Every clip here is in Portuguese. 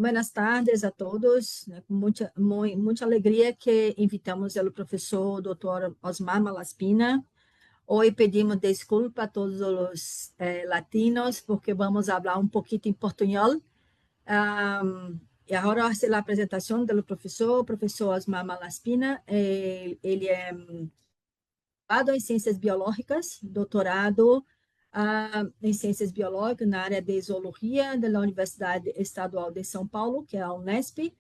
Buenas tardes a todos. Com muita alegria que invitamos o professor Dr. Osmar Malaspina. Hoje pedimos desculpa a todos os latinos, porque vamos falar um pouquinho em portunhol. E agora vai ser a apresentação do professor Osmar Malaspina. Ele é graduado em Ciências Biológicas, doutorado em Ciências Biológicas na área de Zoologia da Universidade Estadual de São Paulo, que é a Unesp,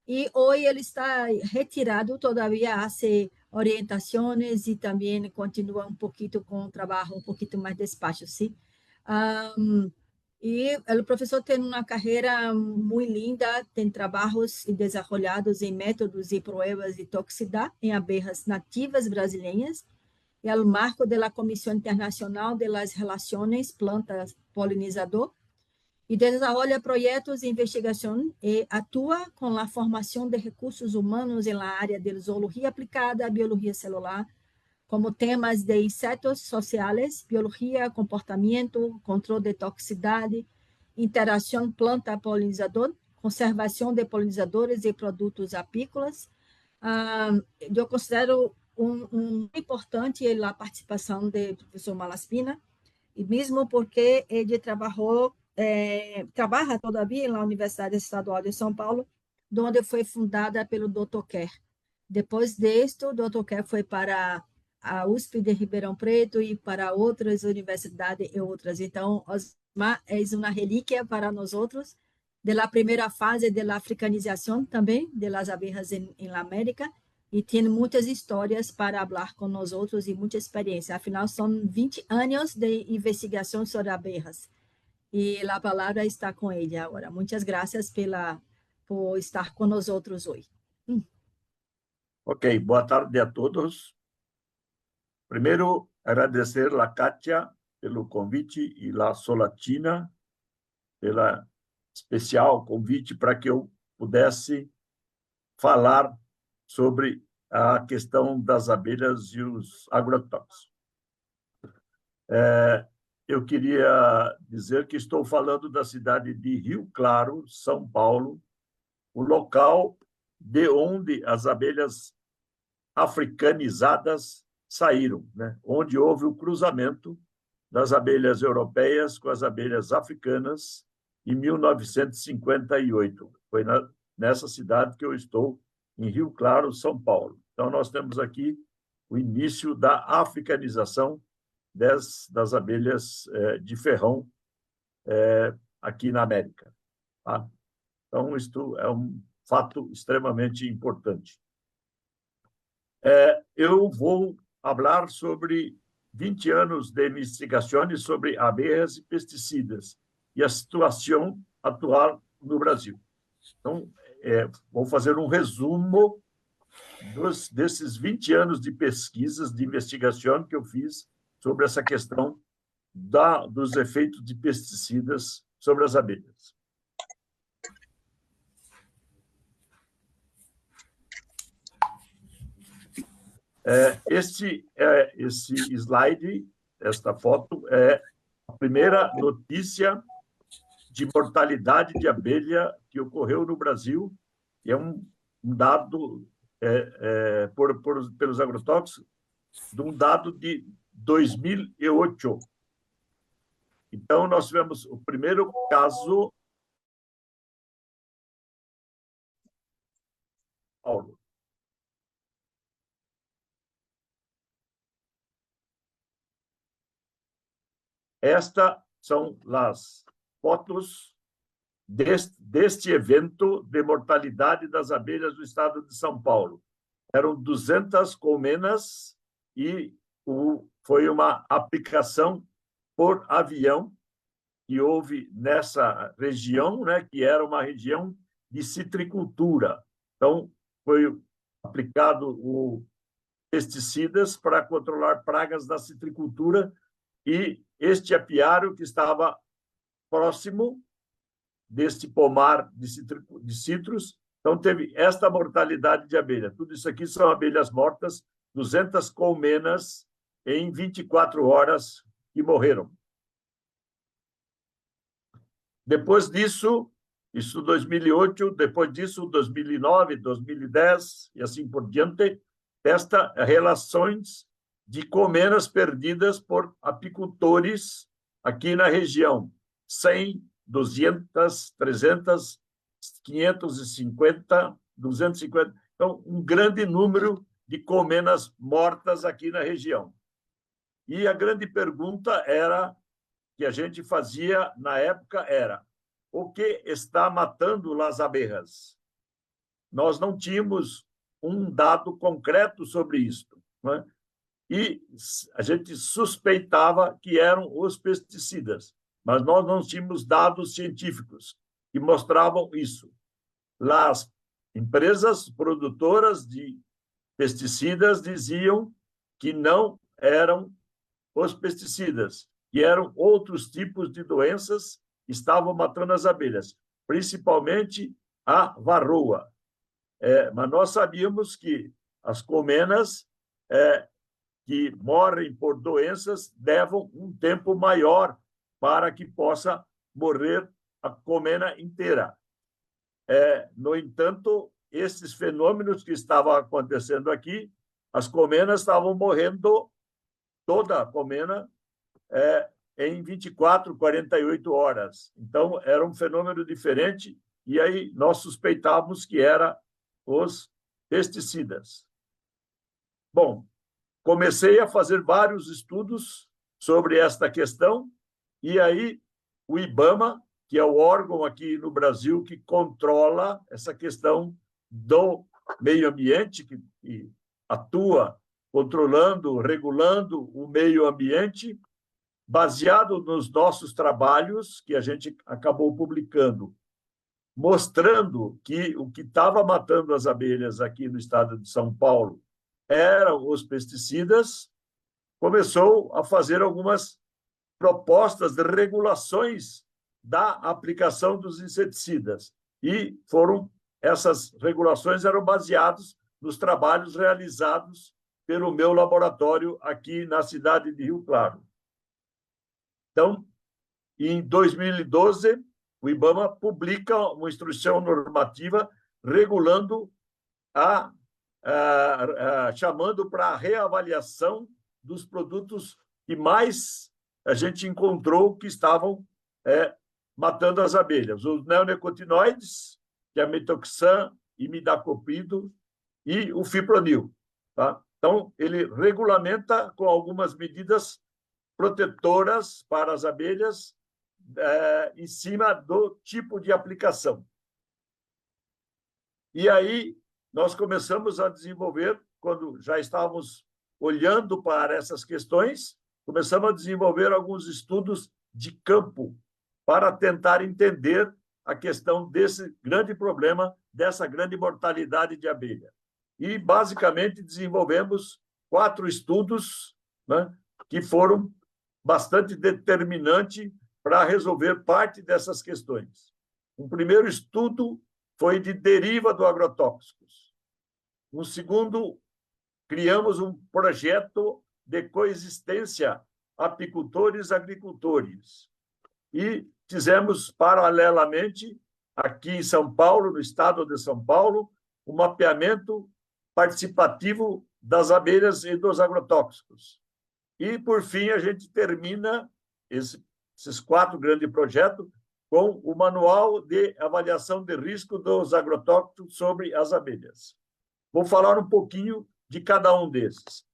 e hoje ele está retirado, todavia hace orientações e também continua um pouquinho com o trabalho um pouquinho mais despacio, sim? E o professor tem uma carreira muito linda, tem trabalhos desenvolvidos em métodos e provas de toxicidade em abelhas nativas brasileiras, e ao marco da Comissão Internacional de las Relações Planta-Polinizador, e desenvolve projetos de investigação e atua com a formação de recursos humanos na área de zoologia aplicada à biologia celular, como temas de insetos sociais, biologia, comportamento, controle de toxicidade, interação planta-polinizador, conservação de polinizadores e produtos apícolas. Eu considero importante a participação do professor Malaspina, e mesmo porque ele trabalha todavia na Universidade Estadual de São Paulo, onde foi fundada pelo Dr. Kerr. Depois disto, o Dr. Kerr foi para a USP de Ribeirão Preto e para outras universidades e outras. Então, Osmar é uma relíquia para nós outros, da primeira fase da africanização também, das abelhas na América, e tem muitas histórias para falar com nós outros e muita experiência. Afinal, são 20 anos de investigação sobre abelhas. E a palavra está com ele agora. Muitas graças por estar com nós outros hoje. Ok, boa tarde a todos. Primeiro, agradecer a Kátia pelo convite e a Solatina pelo especial convite para que eu pudesse falar sobre a questão das abelhas e os agrotóxicos. Eu queria dizer que estou falando da cidade de Rio Claro, São Paulo, o local de onde as abelhas africanizadas saíram, né? Onde houve o cruzamento das abelhas europeias com as abelhas africanas em 1958. Foi nessa cidade que eu estou, em Rio Claro, São Paulo. Então, nós temos aqui o início da africanização das abelhas de ferrão aqui na América. Tá? Então, isto é um fato extremamente importante. Eu vou falar sobre 20 anos de investigações sobre abelhas e pesticidas e a situação atual no Brasil. Então, vou fazer um resumo desses 20 anos de pesquisas, de investigação que eu fiz sobre essa questão dos efeitos de pesticidas sobre as abelhas. Esse slide, esta foto, é a primeira notícia de mortalidade de abelha que ocorreu no Brasil, e é um dado pelos agrotóxicos, de um dado de 2008. Então, nós tivemos o primeiro caso. Paulo. Estas são as fotos deste evento de mortalidade das abelhas do estado de São Paulo. Eram 200 colmenas e foi uma aplicação por avião que houve nessa região, né, que era uma região de citricultura. Então, foi aplicado pesticidas para controlar pragas da citricultura, e este apiário que estava próximo deste pomar de citros, então teve esta mortalidade de abelha. Tudo isso aqui são abelhas mortas, 200 colmenas em 24 horas que morreram. Depois disso, Isso 2008, depois disso 2009, 2010 e assim por diante, esta relações de colmenas perdidas por apicultores aqui na região. 100, 200, 300, 550, 250. Então, um grande número de colmenas mortas aqui na região. E a grande pergunta era que a gente fazia na época era: o que está matando as abelhas? Nós não tínhamos um dado concreto sobre isso, né? E a gente suspeitava que eram os pesticidas, mas nós não tínhamos dados científicos que mostravam isso. As empresas produtoras de pesticidas diziam que não eram os pesticidas, que eram outros tipos de doenças que estavam matando as abelhas, principalmente a varroa. Mas nós sabíamos que as colmenas que morrem por doenças levam um tempo maior para que possa morrer a colmena inteira. No entanto, esses fenômenos que estavam acontecendo aqui, as colmenas estavam morrendo, toda a colmena, em 24, 48 horas. Então, era um fenômeno diferente, e aí nós suspeitávamos que era os pesticidas. Bom, comecei a fazer vários estudos sobre esta questão, e aí o IBAMA, que é o órgão aqui no Brasil que controla essa questão do meio ambiente, que atua controlando, regulando o meio ambiente, baseado nos nossos trabalhos que a gente acabou publicando, mostrando que o que estava matando as abelhas aqui no estado de São Paulo eram os pesticidas, começou a fazer algumas propostas de regulações da aplicação dos inseticidas. E essas regulações eram baseadas nos trabalhos realizados pelo meu laboratório aqui na cidade de Rio Claro. Então, em 2012, o IBAMA publica uma instrução normativa regulando chamando para a reavaliação dos produtos que mais a gente encontrou que estavam matando as abelhas. Os neonicotinoides, que é a metoxam, imidacoprido e o fipronil. Tá? Então, ele regulamenta com algumas medidas protetoras para as abelhas em cima do tipo de aplicação. E aí nós começamos a desenvolver, quando já estávamos olhando para essas questões, começamos a desenvolver alguns estudos de campo para tentar entender a questão desse grande problema, dessa grande mortalidade de abelha. E, basicamente, desenvolvemos 4 estudos, né, que foram bastante determinantes para resolver parte dessas questões. Um primeiro estudo foi de deriva do agrotóxicos. Um segundo, criamos um projeto de coexistência apicultores-agricultores. E fizemos, paralelamente, aqui em São Paulo, no estado de São Paulo, um mapeamento participativo das abelhas e dos agrotóxicos. E, por fim, a gente termina esses 4 grandes projetos com o Manual de Avaliação de Risco dos Agrotóxicos sobre as Abelhas. Vou falar um pouquinho de cada um desses.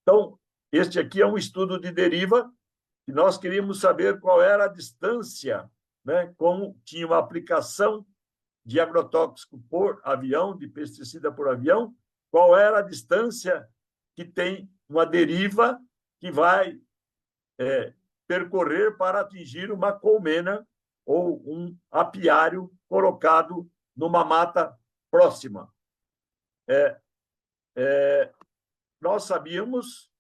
Então, este aqui é um estudo de deriva, e nós queríamos saber qual era a distância, né, como tinha uma aplicação de agrotóxico por avião, de pesticida por avião, qual era a distância que tem uma deriva que vai percorrer para atingir uma colmena ou um apiário colocado numa mata próxima. Nós sabíamos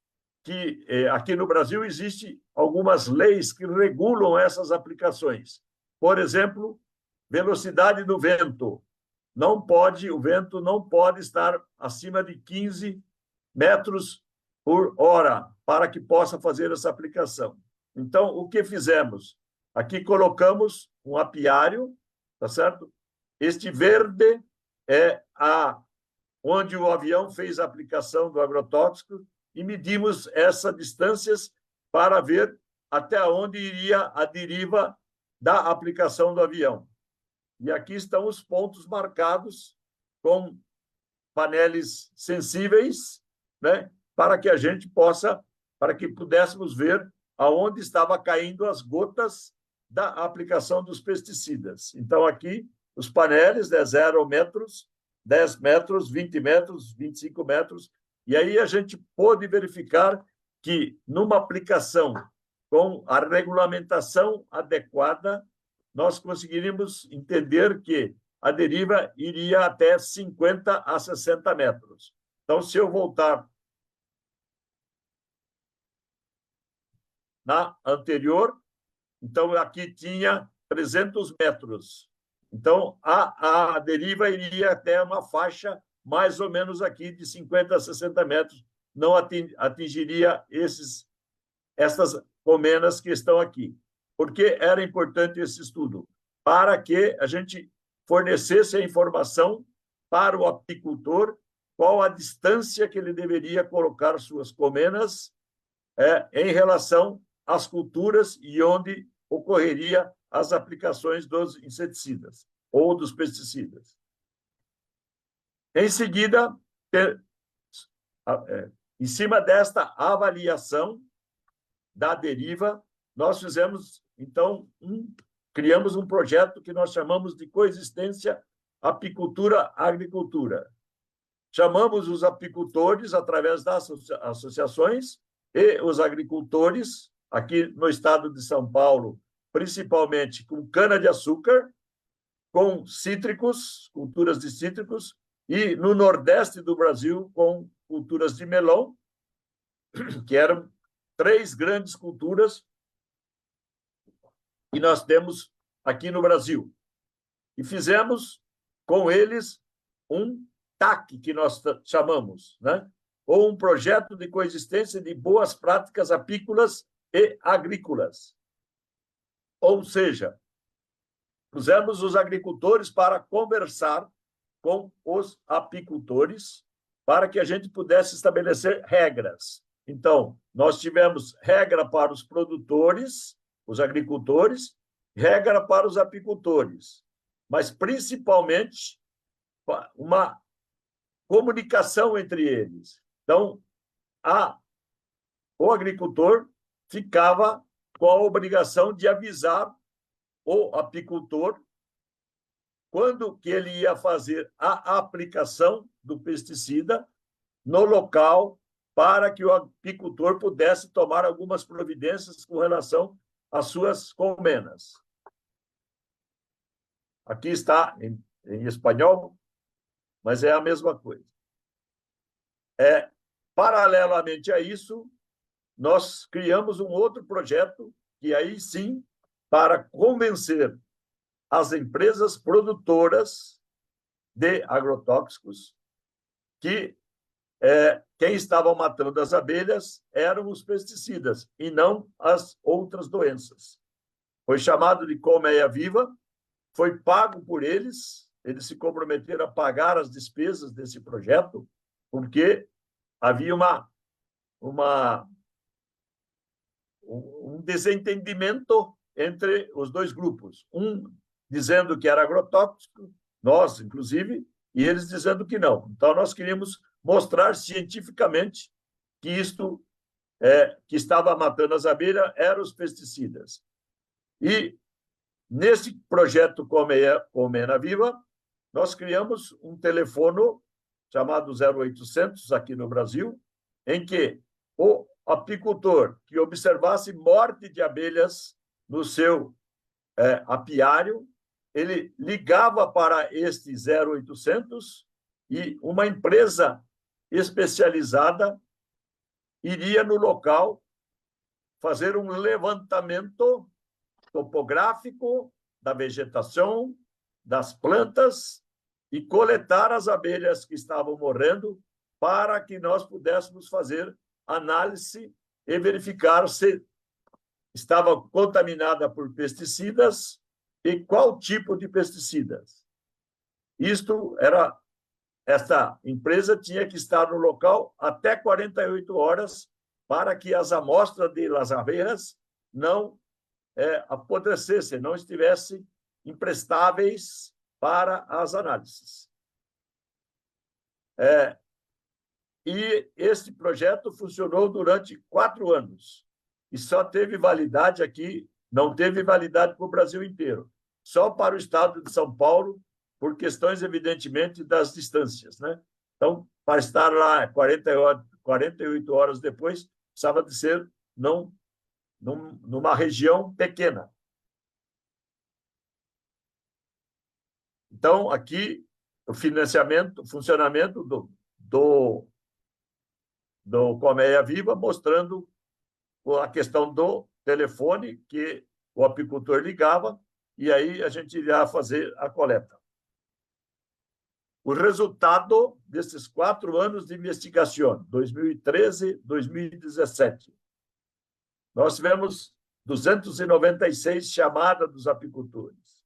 que aqui no Brasil existem algumas leis que regulam essas aplicações. Por exemplo, velocidade do vento. O vento não pode estar acima de 15 metros por hora para que possa fazer essa aplicação. Então, o que fizemos? Aqui colocamos um apiário tá certo? Este verde é onde o avião fez a aplicação do agrotóxico e medimos essas distâncias para ver até onde iria a deriva da aplicação do avião. E aqui estão os pontos marcados com painéis sensíveis, né, para que a gente para que pudéssemos ver aonde estava caindo as gotas da aplicação dos pesticidas. Então, aqui, os painéis de 0 metros, 10 metros, 20 metros, 25 metros, e aí a gente pôde verificar que, numa aplicação com a regulamentação adequada, nós conseguiríamos entender que a deriva iria até 50 a 60 metros. Então, se eu voltar na anterior, então aqui tinha 300 metros. Então, a deriva iria até uma faixa mais ou menos aqui de 50 a 60 metros, não atingiria essas colmenas que estão aqui. Por que era importante esse estudo? Para que a gente fornecesse a informação para o apicultor qual a distância que ele deveria colocar suas colmenas em relação às culturas e onde ocorreria as aplicações dos inseticidas ou dos pesticidas. Em seguida, em cima desta avaliação da deriva, nós fizemos, então, criamos um projeto que nós chamamos de coexistência apicultura-agricultura. Chamamos os apicultores através das associações e os agricultores, aqui no estado de São Paulo, principalmente com cana-de-açúcar, com cítricos, culturas de cítricos, e no nordeste do Brasil com culturas de melão, que eram 3 grandes culturas que nós temos aqui no Brasil. E fizemos com eles um TAC, que nós chamamos, né? Ou um projeto de coexistência de boas práticas apícolas e agrícolas. Ou seja, pusemos os agricultores para conversar com os apicultores para que a gente pudesse estabelecer regras. Então, nós tivemos regra para os produtores, os agricultores, regra para os apicultores, mas principalmente uma comunicação entre eles. Então, o agricultor ficava com a obrigação de avisar o apicultor quando que ele ia fazer a aplicação do pesticida no local para que o apicultor pudesse tomar algumas providências com relação às suas colmenas. Aqui está em espanhol, mas é a mesma coisa. Paralelamente a isso, nós criamos um outro projeto, que aí sim, para convencer as empresas produtoras de agrotóxicos que quem estava matando as abelhas eram os pesticidas e não as outras doenças. Foi chamado de Colmeia Viva, foi pago por eles se comprometeram a pagar as despesas desse projeto, porque havia um desentendimento entre os dois grupos. Um dizendo que era agrotóxico, nós, inclusive, e eles dizendo que não. Então, nós queríamos mostrar cientificamente que isto que estava matando as abelhas eram os pesticidas. E, nesse projeto Colmena Viva, nós criamos um telefone chamado 0800, aqui no Brasil, em que o apicultor que observasse morte de abelhas no seu apiário, ele ligava para este 0800 e uma empresa especializada iria no local fazer um levantamento topográfico da vegetação, das plantas e coletar as abelhas que estavam morrendo para que nós pudéssemos fazer análise e verificar se estava contaminada por pesticidas e qual tipo de pesticidas. Esta empresa tinha que estar no local até 48 horas para que as amostras de las abelhas não apodrecessem, não estivessem imprestáveis para as análises. E esse projeto funcionou durante 4 anos e só teve validade aqui, não teve validade para o Brasil inteiro, só para o estado de São Paulo, por questões, evidentemente, das distâncias, né? Então, para estar lá 48 horas depois, precisava de ser numa região pequena. Então, aqui, o funcionamento do Colmeia Viva, mostrando a questão do telefone, que o apicultor ligava, e aí a gente iria fazer a coleta. O resultado desses 4 anos de investigação, 2013, 2017, nós tivemos 296 chamadas dos apicultores.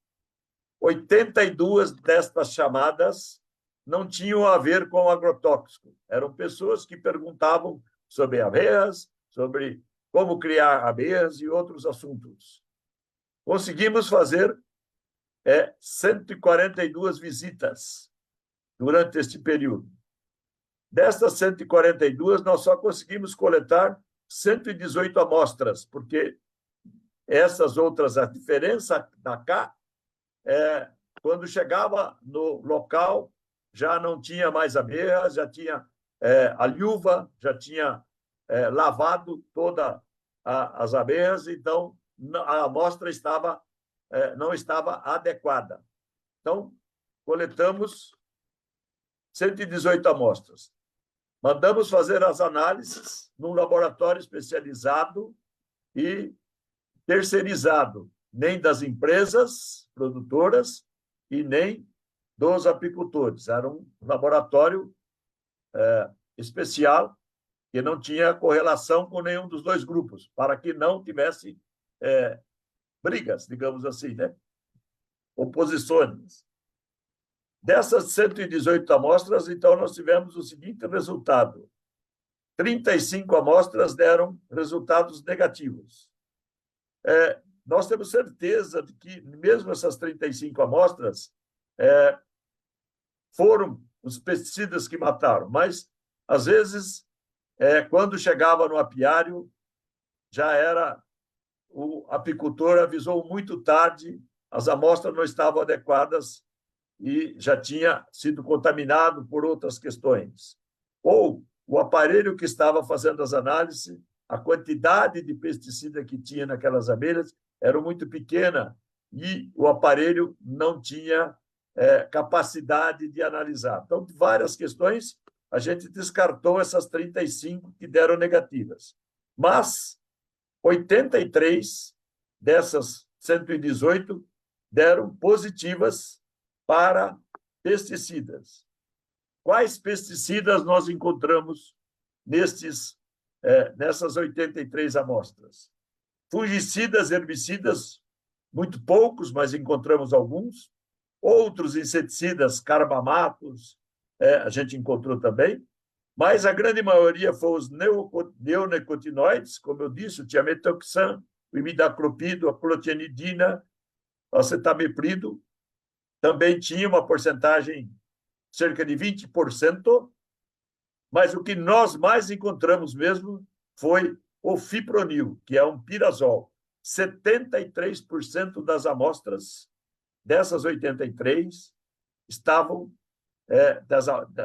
82 destas chamadas não tinham a ver com agrotóxico. Eram pessoas que perguntavam sobre abelhas, sobre como criar abelhas e outros assuntos. Conseguimos fazer 142 visitas durante este período. Destas 142, nós só conseguimos coletar 118 amostras, porque essas outras, a diferença da cá, quando chegava no local, já não tinha mais abelhas, já tinha a liuva, já tinha lavado todas as abelhas, então a amostra não estava adequada. Então, coletamos 118 amostras. Mandamos fazer as análises num laboratório especializado e terceirizado, nem das empresas produtoras e nem dos apicultores. Era um laboratório especial que não tinha correlação com nenhum dos 2 grupos, para que não tivesse brigas, digamos assim, né? Oposições. Dessas 118 amostras, então, nós tivemos o seguinte resultado. 35 amostras deram resultados negativos. Nós temos certeza de que, mesmo essas 35 amostras, foram os pesticidas que mataram, mas, às vezes, quando chegava no apiário, já era o apicultor avisou muito tarde, as amostras não estavam adequadas e já tinha sido contaminado por outras questões. Ou o aparelho que estava fazendo as análises, a quantidade de pesticida que tinha naquelas abelhas era muito pequena e o aparelho não tinha capacidade de analisar. Então, várias questões, a gente descartou essas 35 que deram negativas. Mas 83 dessas 118 deram positivas para pesticidas. Quais pesticidas nós encontramos nessas 83 amostras? Fungicidas, herbicidas, muito poucos, mas encontramos alguns. Outros inseticidas, carbamatos, a gente encontrou também. Mas a grande maioria foram os neonicotinoides, como eu disse, o tiametoxam, o imidacloprid, a clotianidina, o acetameprido. Também tinha uma porcentagem cerca de 20%, mas o que nós mais encontramos mesmo foi o fipronil, que é um pirazol. 73% das amostras, dessas 83,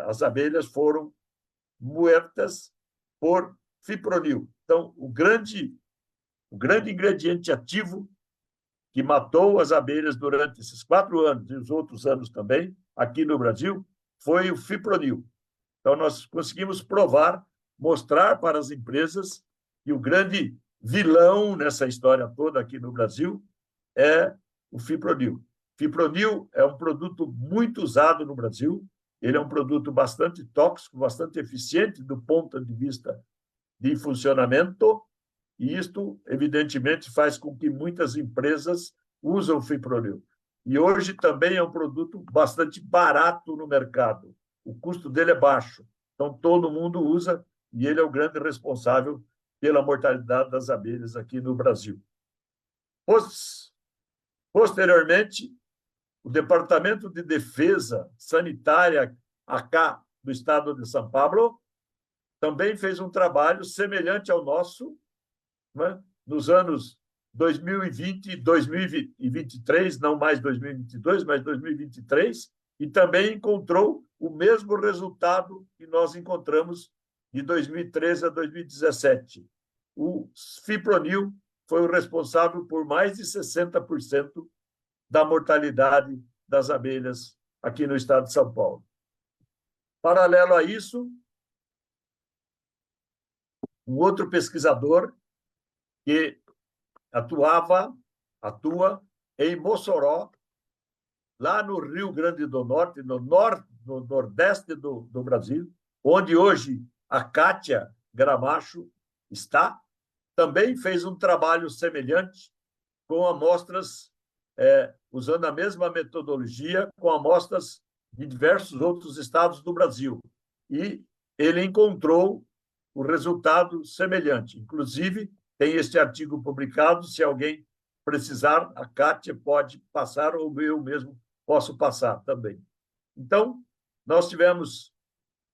as abelhas foram mortas por fipronil. Então, o grande ingrediente ativo que matou as abelhas durante esses 4 anos e os outros anos também, aqui no Brasil, foi o fipronil. Então, nós conseguimos provar, mostrar para as empresas que o grande vilão nessa história toda aqui no Brasil é o fipronil. Fipronil é um produto muito usado no Brasil, ele é um produto bastante tóxico, bastante eficiente do ponto de vista de funcionamento, e isto, evidentemente, faz com que muitas empresas usam o fipronil. e hoje também é um produto bastante barato no mercado. O custo dele é baixo, então todo mundo usa e ele é o grande responsável pela mortalidade das abelhas aqui no Brasil. Posteriormente, o Departamento de Defesa Sanitária acá do estado de São Paulo também fez um trabalho semelhante ao nosso, né? Nos anos 2020 e 2023, não mais 2022, mas 2023, e também encontrou o mesmo resultado que nós encontramos de 2013 a 2017. O fipronil foi o responsável por mais de 60% da mortalidade das abelhas aqui no estado de São Paulo. Paralelo a isso, um outro pesquisador que atua em Mossoró, lá no Rio Grande do Norte, no nordeste do Brasil, onde hoje a Kátia Gramacho está, também fez um trabalho semelhante com amostras, usando a mesma metodologia, com amostras de diversos outros estados do Brasil. E ele encontrou o resultado semelhante. Inclusive, tem este artigo publicado, se alguém precisar, a Kátia pode passar, ou eu mesmo posso passar também. Então, nós tivemos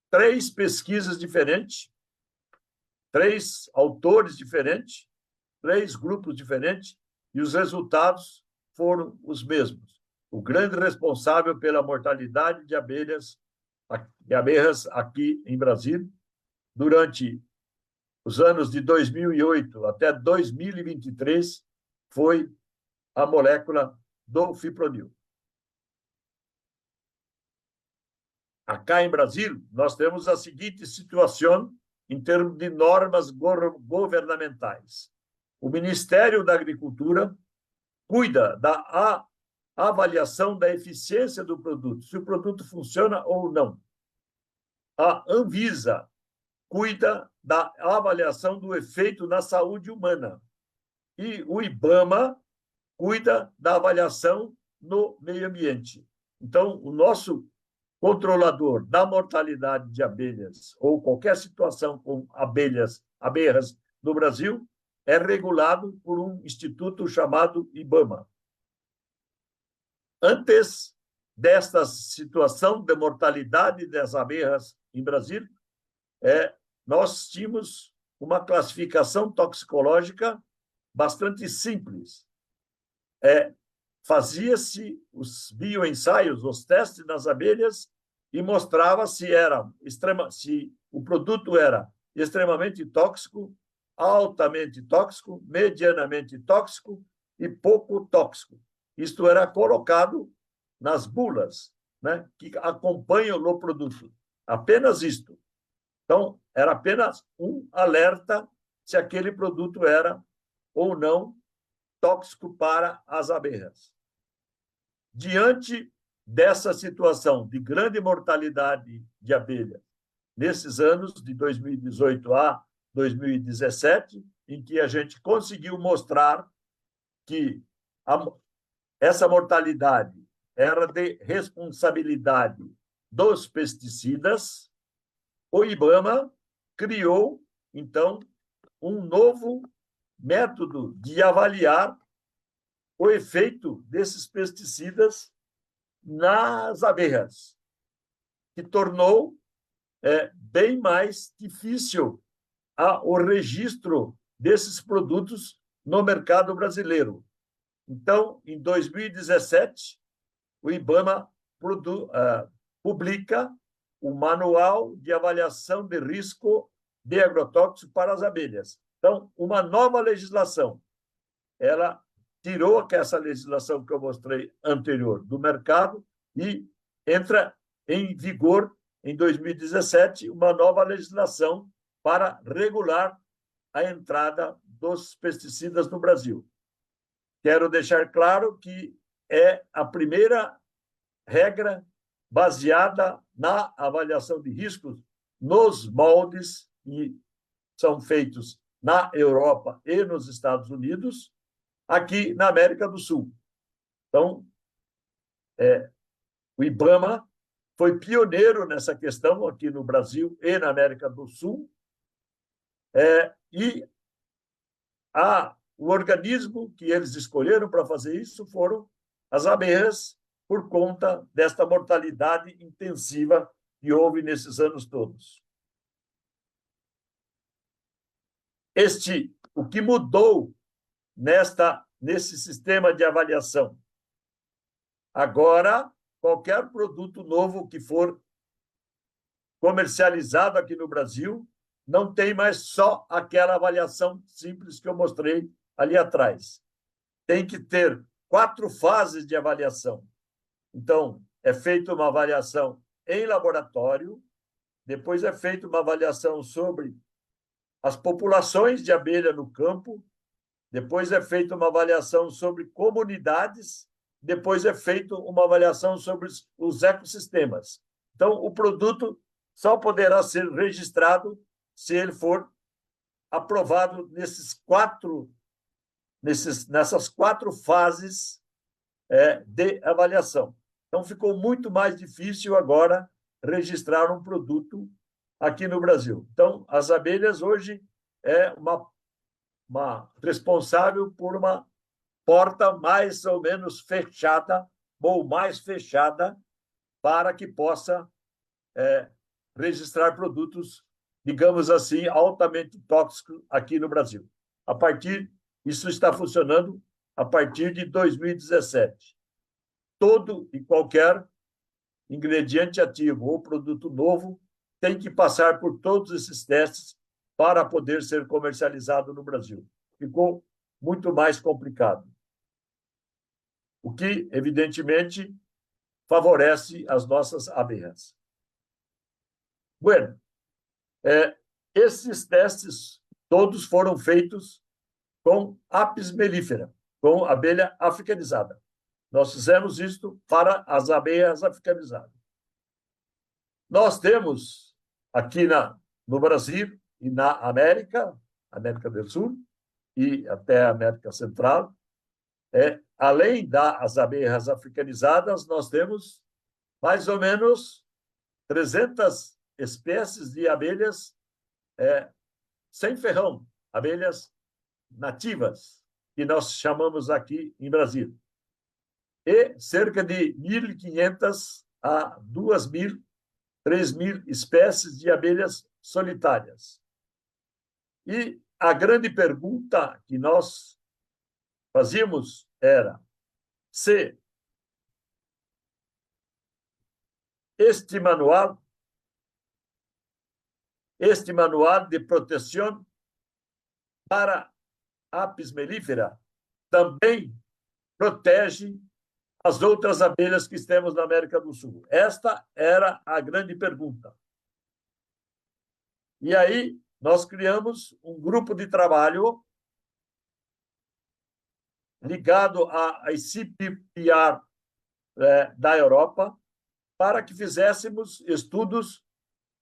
3 pesquisas diferentes, 3 autores diferentes, 3 grupos diferentes, e os resultados foram os mesmos. O grande responsável pela mortalidade de abelhas aqui em Brasília, durante os anos de 2008 até 2023, foi a molécula do fipronil. Acá em Brasília, nós temos a seguinte situação em termos de normas governamentais. O Ministério da Agricultura cuida da avaliação da eficiência do produto, se o produto funciona ou não. A Anvisa cuida da avaliação do efeito na saúde humana. E o IBAMA cuida da avaliação no meio ambiente. Então, o nosso controlador da mortalidade de abelhas ou qualquer situação com aberras no Brasil é regulado por um instituto chamado IBAMA. Antes desta situação de mortalidade das abelhas em Brasília, nós tínhamos uma classificação toxicológica bastante simples. Fazia-se os bioensaios, os testes nas abelhas, e mostrava se o produto era extremamente tóxico, altamente tóxico, medianamente tóxico e pouco tóxico. Isto era colocado nas bulas, né, que acompanham o produto. Apenas isto. Então, era apenas um alerta se aquele produto era ou não tóxico para as abelhas. Diante dessa situação de grande mortalidade de abelha, nesses anos de 2018 a 2017, em que a gente conseguiu mostrar que essa mortalidade era de responsabilidade dos pesticidas, o IBAMA criou, então, um novo método de avaliar o efeito desses pesticidas nas abelhas, que tornou bem mais difícil o registro desses produtos no mercado brasileiro. Então, em 2017, o IBAMA publica o Manual de Avaliação de Risco de Agrotóxico para as Abelhas. Então, uma nova legislação. Ela tirou essa legislação que eu mostrei anterior do mercado e entra em vigor em 2017 uma nova legislação para regular a entrada dos pesticidas no Brasil. Quero deixar claro que é a primeira regra baseada na avaliação de riscos nos moldes que são feitos na Europa e nos Estados Unidos, aqui na América do Sul. Então, o IBAMA foi pioneiro nessa questão aqui no Brasil e na América do Sul, e o organismo que eles escolheram para fazer isso foram as abelhas, por conta desta mortalidade intensiva que houve nesses anos todos. O que mudou nesse sistema de avaliação? Agora, qualquer produto novo que for comercializado aqui no Brasil não tem mais só aquela avaliação simples que eu mostrei ali atrás. Tem que ter 4 fases de avaliação. Então, é feita uma avaliação em laboratório, depois é feita uma avaliação sobre as populações de abelha no campo, depois é feita uma avaliação sobre comunidades, depois é feita uma avaliação sobre os ecossistemas. Então, o produto só poderá ser registrado se ele for aprovado nessas 4 fases de avaliação. Então, ficou muito mais difícil agora registrar um produto aqui no Brasil. Então, as abelhas hoje é uma responsável por uma porta mais ou menos fechada, ou mais fechada, para que possa registrar produtos, digamos assim, altamente tóxicos aqui no Brasil. Isso está funcionando a partir de 2017. Todo e qualquer ingrediente ativo ou produto novo tem que passar por todos esses testes para poder ser comercializado no Brasil. Ficou muito mais complicado. O que, evidentemente, favorece as nossas abelhas. Bueno, esses testes todos foram feitos com Apis mellifera, com abelha africanizada. Nós fizemos isto para as abelhas africanizadas. Nós temos aqui no Brasil e na América do Sul e até a América Central, além das abelhas africanizadas, nós temos mais ou menos 300 espécies de abelhas sem ferrão, abelhas nativas, que nós chamamos aqui em Brasil. E cerca de 1.500 a 2.000, 3.000 espécies de abelhas solitárias. E a grande pergunta que nós fazíamos era se este manual de proteção para Apis mellifera também protege as outras abelhas que temos na América do Sul. Esta era a grande pergunta. E aí nós criamos um grupo de trabalho ligado à ICPR da Europa para que fizéssemos estudos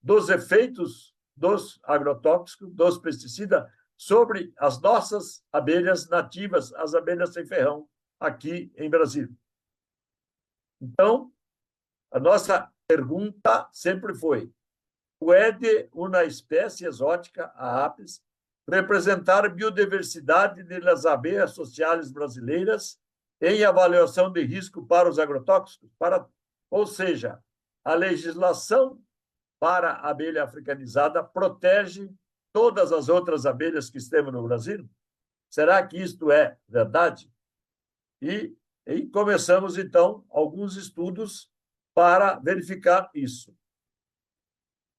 dos efeitos dos agrotóxicos, dos pesticidas, sobre as nossas abelhas nativas, as abelhas sem ferrão, aqui em Brasília. Então, a nossa pergunta sempre foi: puede uma espécie exótica, a Apis, representar biodiversidade das abelhas sociais brasileiras em avaliação de risco para os agrotóxicos? Ou seja, a legislação para a abelha africanizada protege todas as outras abelhas que temos no Brasil? Será que isto é verdade? E começamos, então, alguns estudos para verificar isso.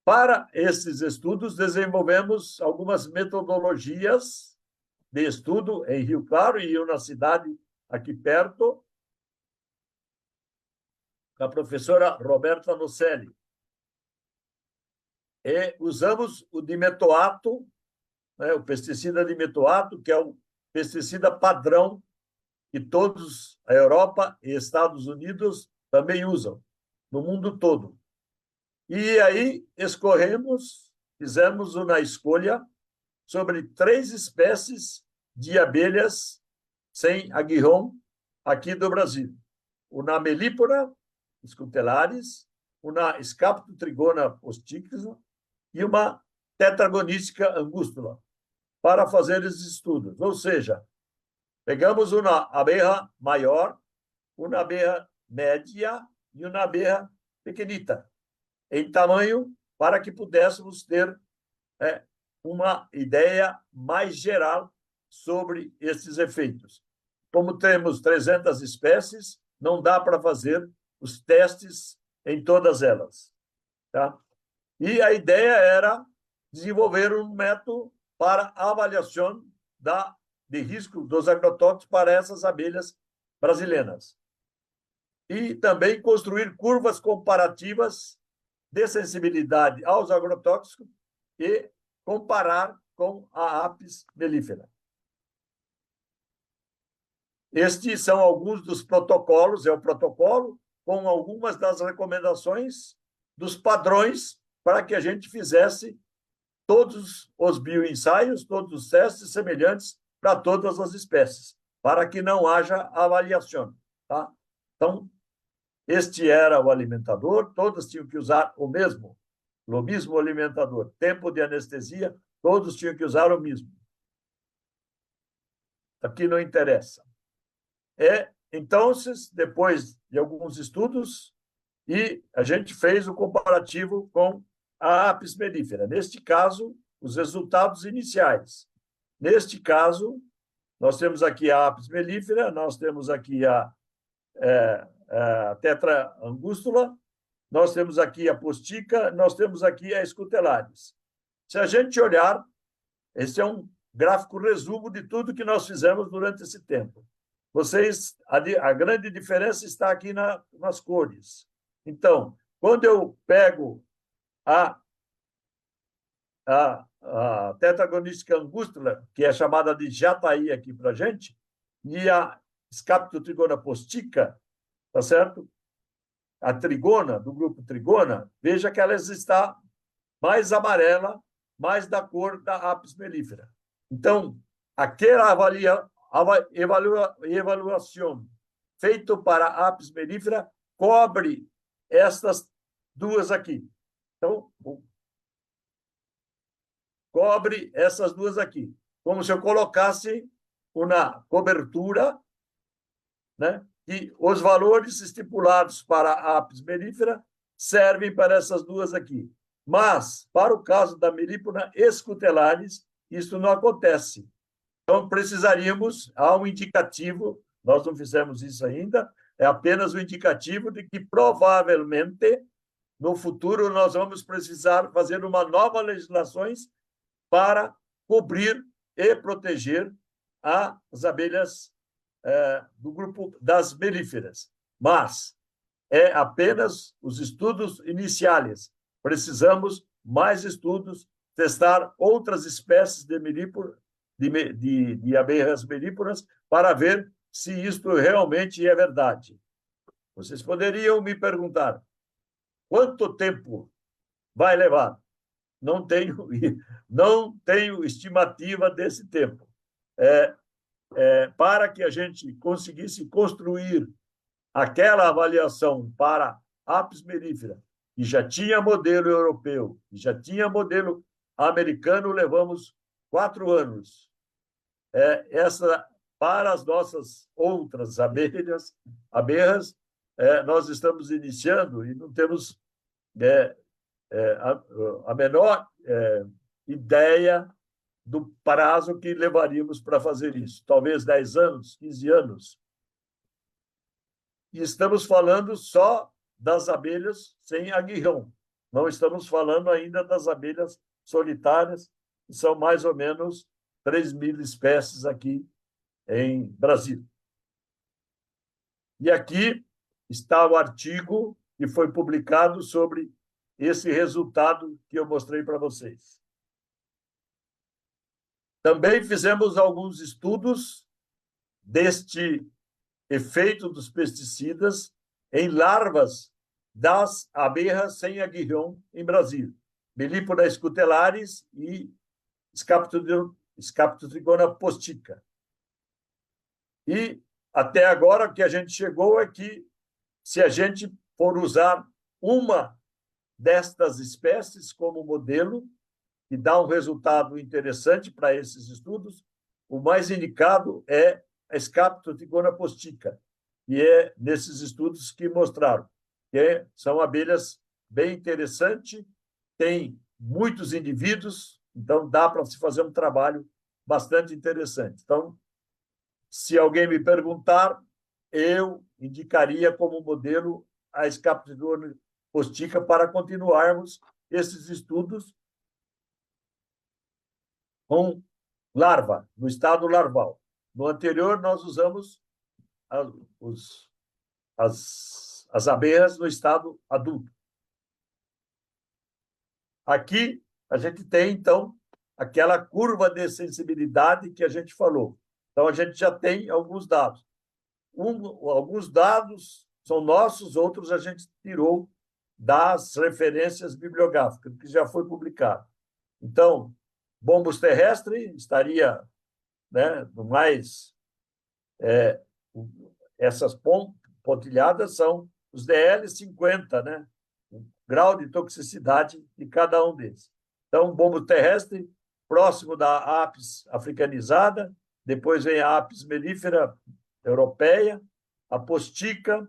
Para esses estudos, desenvolvemos algumas metodologias de estudo em Rio Claro e na cidade aqui perto, com a professora Roberta Nocelli. E usamos o dimetoato, o pesticida dimetoato, que é o pesticida padrão que todos, a Europa e Estados Unidos, também usam, no mundo todo. E aí fizemos uma escolha sobre 3 espécies de abelhas sem aguijón aqui do Brasil. uma Melípora scutellariis, uma Scaptotrigona postica e uma Tetragonística angustula, para fazer esses estudos. Ou seja, pegamos uma abelha maior, uma abelha média e uma abelha pequenita, em tamanho, para que pudéssemos ter uma ideia mais geral sobre esses efeitos. Como temos 300 espécies, não dá para fazer os testes em todas elas. Tá? E a ideia era desenvolver um método para avaliação de risco dos agrotóxicos para essas abelhas brasileiras. E também construir curvas comparativas de sensibilidade aos agrotóxicos e comparar com a Apis mellifera. Estes são alguns dos protocolos, é o protocolo com algumas das recomendações dos padrões para que a gente fizesse todos os bioensaios, todos os testes semelhantes para todas as espécies, para que não haja avaliação. Tá? Então, este era o alimentador, todos tinham que usar o mesmo alimentador. Tempo de anestesia, todos tinham que usar o mesmo. Aqui não interessa. Então, depois de alguns estudos, e a gente fez o comparativo com a Apis mellifera. Neste caso, os resultados iniciais. Neste caso, nós temos aqui a Apis mellifera, nós temos aqui a Tetra angustula, nós temos aqui a postica, nós temos aqui a scutellariis. Se a gente olhar, esse é um gráfico resumo de tudo que nós fizemos durante esse tempo. A grande diferença está aqui nas cores. Então, quando eu pego a Tetragonística angustula, que é chamada de jataí aqui para a gente, e a Scaptotrigona postica, tá certo? A trigona, do grupo trigona, veja que ela está mais amarela, mais da cor da Apis mellifera. Então, aquela avaliação feita para a Apis mellifera cobre estas duas aqui. Então, cobre essas duas aqui. Como se eu colocasse uma cobertura, né? E os valores estipulados para a Apis mellifera servem para essas duas aqui. Mas, para o caso da Melípora scutellariis, isso não acontece. Então, precisaríamos, há um indicativo, nós não fizemos isso ainda, é apenas um indicativo de que, provavelmente, no futuro, nós vamos precisar fazer uma nova legislação para cobrir e proteger as abelhas do grupo das melíferas. Mas é apenas os estudos iniciais. Precisamos mais estudos, testar outras espécies de abelhas melíporas para ver se isto realmente é verdade. Vocês poderiam me perguntar quanto tempo vai levar? Não tenho estimativa desse tempo. Para que a gente conseguisse construir aquela avaliação para Apis mellifera, que já tinha modelo europeu, que já tinha modelo americano, levamos 4 anos. Para as nossas outras abelhas, nós estamos iniciando e não temos a menor ideia do prazo que levaríamos para fazer isso. Talvez 10 anos, 15 anos. E estamos falando só das abelhas sem aguijão. Não estamos falando ainda das abelhas solitárias, que são mais ou menos 3.000 espécies aqui em Brasil. E aqui está o artigo que foi publicado sobre esse resultado que eu mostrei para vocês. Também fizemos alguns estudos deste efeito dos pesticidas em larvas das abelhas sem aguijão em Brasil, Melípora scutellariis e Scaptotrigona postica. E até agora o que a gente chegou é que se a gente for usar uma destas espécies como modelo, que dá um resultado interessante para esses estudos, o mais indicado é a Scaptotrigona postica, que é nesses estudos que mostraram, que são abelhas bem interessantes, tem muitos indivíduos, então dá para se fazer um trabalho bastante interessante. Então, se alguém me perguntar, eu indicaria como modelo a Scaptotrigona postica para continuarmos esses estudos com larva, no estado larval. No anterior, nós usamos as abelhas no estado adulto. Aqui, a gente tem, então, aquela curva de sensibilidade que a gente falou. Então, a gente já tem alguns dados. Alguns dados são nossos, outros a gente tirou das referências bibliográficas, que já foi publicado. Então, bombos terrestres estaria, né, no mais... essas pontilhadas são os DL50, né? O grau de toxicidade de cada um deles. Então, bombo terrestre, próximo da apis africanizada, depois vem a apis mellifera europeia, a postica,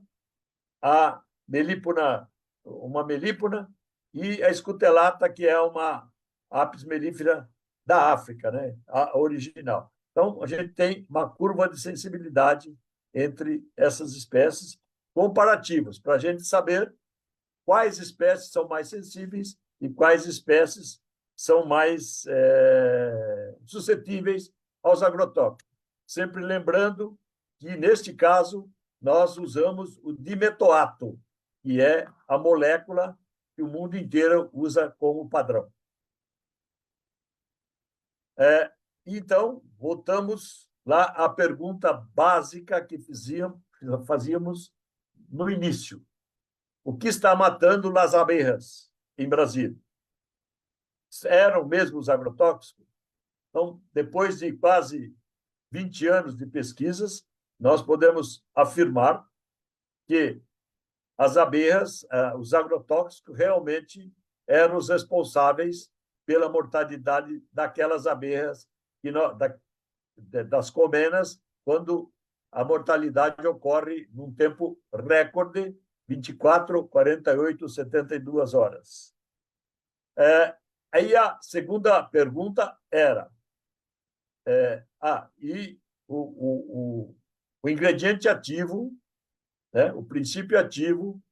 a melípona, uma melípona, e a escutelata, que é uma apis mellifera da África, né? A original. Então, a gente tem uma curva de sensibilidade entre essas espécies comparativas, para a gente saber quais espécies são mais sensíveis e quais espécies são mais suscetíveis aos agrotóxicos. Sempre lembrando que, neste caso, nós usamos o dimetoato, que é a molécula que o mundo inteiro usa como padrão. Então, voltamos lá à pergunta básica que fazíamos no início. O que está matando as abelhas em Brasília? Eram mesmo os agrotóxicos? Então, depois de quase 20 anos de pesquisas, nós podemos afirmar que as abelhas, os agrotóxicos, realmente eram os responsáveis pela mortalidade daquelas abelhas, das colmenas, quando a mortalidade ocorre num tempo recorde, 24, 48, 72 horas. Aí a segunda pergunta era, e o ingrediente ativo, né, o princípio ativo,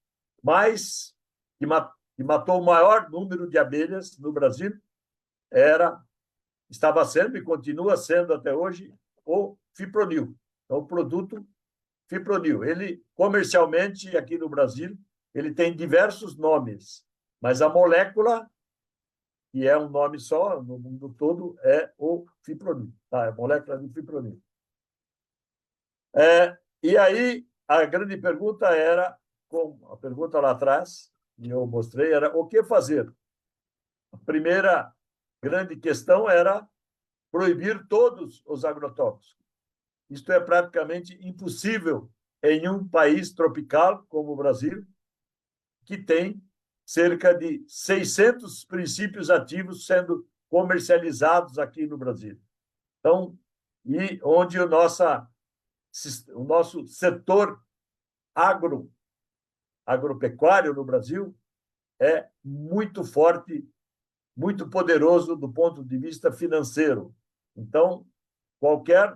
que matou o maior número de abelhas no Brasil, estava sendo e continua sendo até hoje o fipronil. Então, o produto fipronil. Ele, comercialmente, aqui no Brasil, ele tem diversos nomes, mas a molécula, que é um nome só no mundo todo, é o fipronil. É a molécula do fipronil. E aí, a grande pergunta era, a pergunta lá atrás, que eu mostrei, era o que fazer? A primeira grande questão era proibir todos os agrotóxicos. Isto é praticamente impossível em um país tropical como o Brasil, que tem cerca de 600 princípios ativos sendo comercializados aqui no Brasil. Então, e onde o nosso setor agropecuário no Brasil é muito forte, muito poderoso do ponto de vista financeiro. Então, qualquer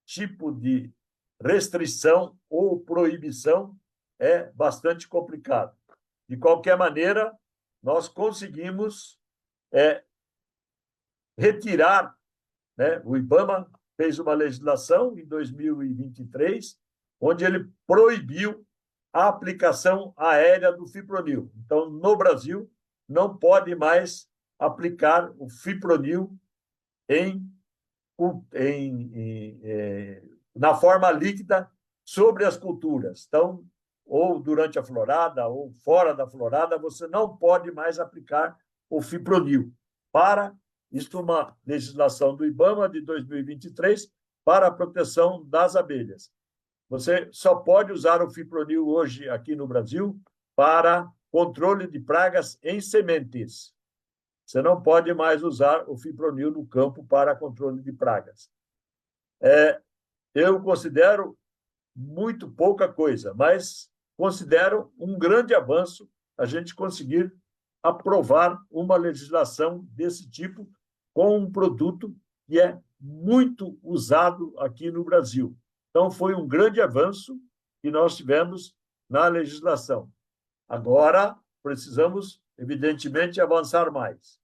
tipo de restrição ou proibição é bastante complicado. De qualquer maneira, nós conseguimos retirar, né? O IBAMA fez uma legislação em 2023, onde ele proibiu a aplicação aérea do fipronil. Então, no Brasil, não pode mais aplicar o fipronil na forma líquida sobre as culturas. Então, ou durante a florada, ou fora da florada, você não pode mais aplicar o fipronil. Isso é uma legislação do IBAMA de 2023 para a proteção das abelhas. Você só pode usar o fipronil hoje aqui no Brasil para controle de pragas em sementes. Você não pode mais usar o fipronil no campo para controle de pragas. Eu considero muito pouca coisa, mas considero um grande avanço a gente conseguir aprovar uma legislação desse tipo com um produto que é muito usado aqui no Brasil. Então, foi um grande avanço que nós tivemos na legislação. Agora, precisamos, evidentemente, avançar mais.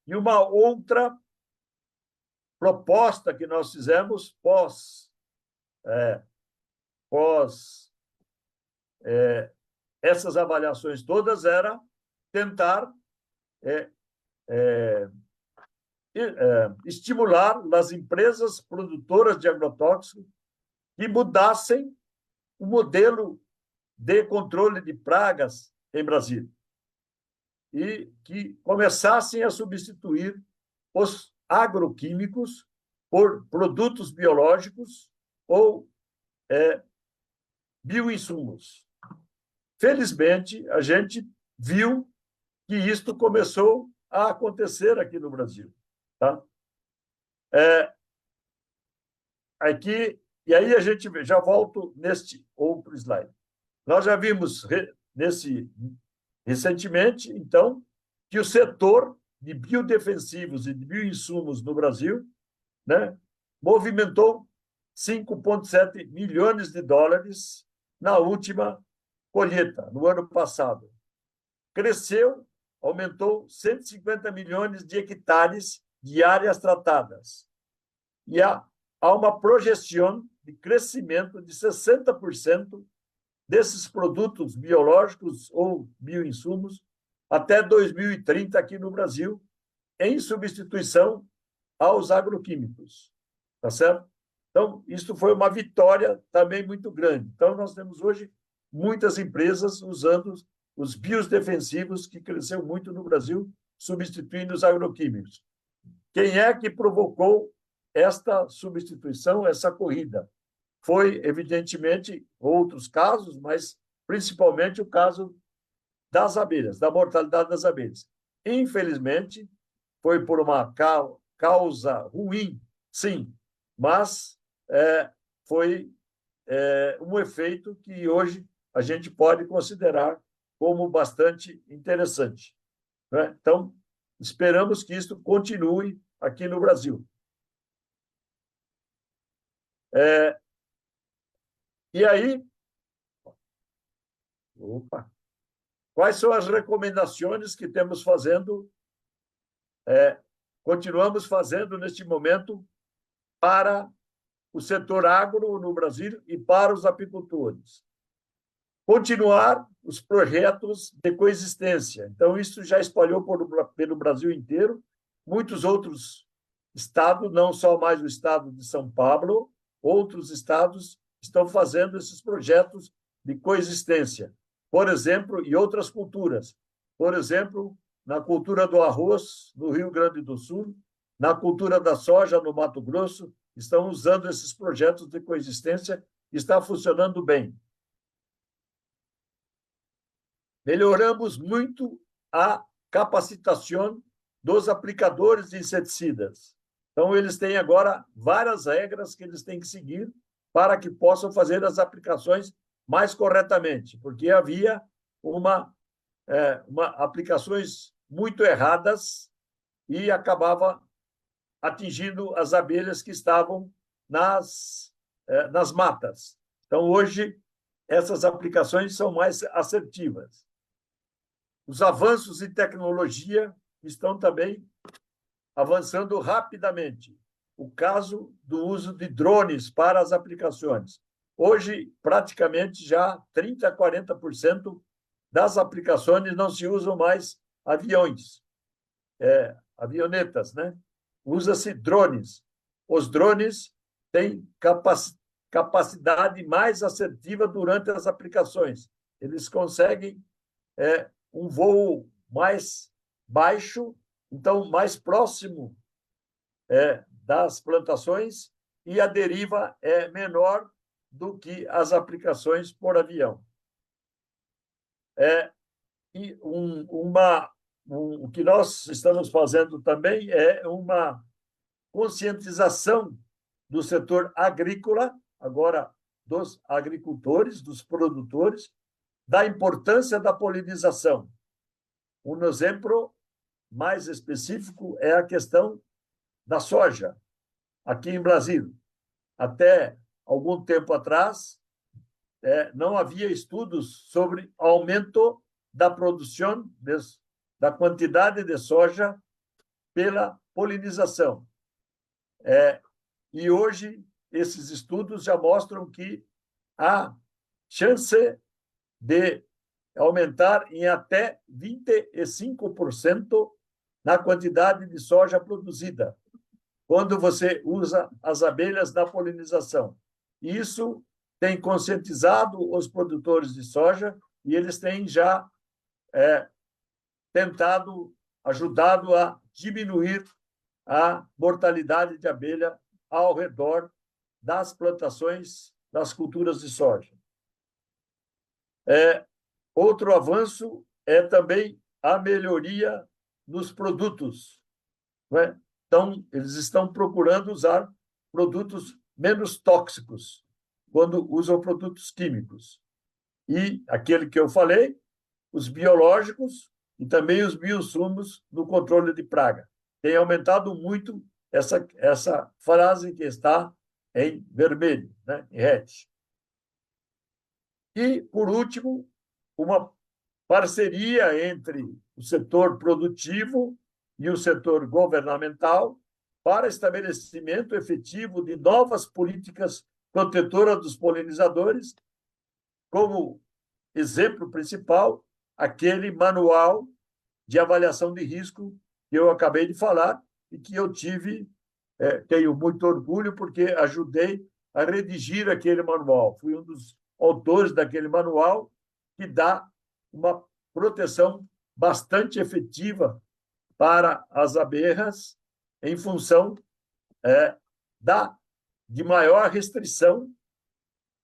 E uma outra proposta que nós fizemos pós essas avaliações todas era tentar estimular as empresas produtoras de agrotóxicos que mudassem o modelo de controle de pragas em Brasília e que começassem a substituir os agroquímicos por produtos biológicos ou bioinsumos. Felizmente, a gente viu que isto começou a acontecer aqui no Brasil. Tá? E aí a gente já volto neste outro slide. Nós já vimos recentemente, então, que o setor de biodefensivos e de bioinsumos no Brasil, né, movimentou 5,7 milhões de dólares na última colheita, no ano passado. Cresceu, aumentou 150 milhões de hectares de áreas tratadas. E há uma projeção de crescimento de 60% desses produtos biológicos ou bioinsumos até 2030 aqui no Brasil, em substituição aos agroquímicos. Tá certo? Então, isso foi uma vitória também muito grande. Então, nós temos hoje muitas empresas usando os biodefensivos, que cresceu muito no Brasil, substituindo os agroquímicos. Quem é que provocou esta substituição, essa corrida? Foi, evidentemente, outros casos, mas principalmente o caso das abelhas, da mortalidade das abelhas. Infelizmente, foi por uma causa ruim, sim, mas foi um efeito que hoje a gente pode considerar como bastante interessante. Né? Então, esperamos que isso continue aqui no Brasil. E aí, quais são as recomendações que temos fazendo, continuamos fazendo neste momento para o setor agro no Brasil e para os apicultores? Continuar os projetos de coexistência. Então, isso já espalhou pelo Brasil inteiro. Muitos outros estados, não só mais o estado de São Paulo, outros estados estão fazendo esses projetos de coexistência. Por exemplo, e outras culturas. Por exemplo, na cultura do arroz, no Rio Grande do Sul, na cultura da soja, no Mato Grosso, estão usando esses projetos de coexistência e está funcionando bem. Melhoramos muito a capacitação dos aplicadores de inseticidas. Então, eles têm agora várias regras que eles têm que seguir para que possam fazer as aplicações mais corretamente, porque havia aplicações muito erradas e acabava atingindo as abelhas que estavam nas matas. Então, hoje, essas aplicações são mais assertivas. Os avanços em tecnologia estão também avançando rapidamente. O caso do uso de drones para as aplicações. Hoje, praticamente, já 30% a 40% das aplicações não se usam mais aviões, avionetas, né? Usa-se drones. Os drones têm capacidade mais assertiva durante as aplicações. Eles conseguem um voo mais baixo, então mais próximo das plantações, e a deriva é menor do que as aplicações por avião. E o que nós estamos fazendo também é uma conscientização do setor agrícola, agora dos agricultores, dos produtores, da importância da polinização. Um exemplo mais específico é a questão da soja, aqui em Brasil. Até algum tempo atrás, não havia estudos sobre aumento da produção, da quantidade de soja pela polinização. E hoje, esses estudos já mostram que há chance de aumentar em até 25% na quantidade de soja produzida, quando você usa as abelhas na polinização. Isso tem conscientizado os produtores de soja e eles têm já ajudado a diminuir a mortalidade de abelha ao redor das plantações das culturas de soja. Outro avanço é também a melhoria nos produtos. Não é? Então, eles estão procurando usar produtos menos tóxicos quando usam produtos químicos. E aquele que eu falei, os biológicos e também os bioinsumos no controle de praga. Tem aumentado muito essa frase que está em vermelho, né? Em hatch. E, por último, uma parceria entre o setor produtivo e o setor governamental para estabelecimento efetivo de novas políticas protetoras dos polinizadores, como exemplo principal, aquele manual de avaliação de risco que eu acabei de falar e que eu tenho muito orgulho porque ajudei a redigir aquele manual. Fui um dos autores daquele manual que dá uma proteção bastante efetiva para as abelhas em função de maior restrição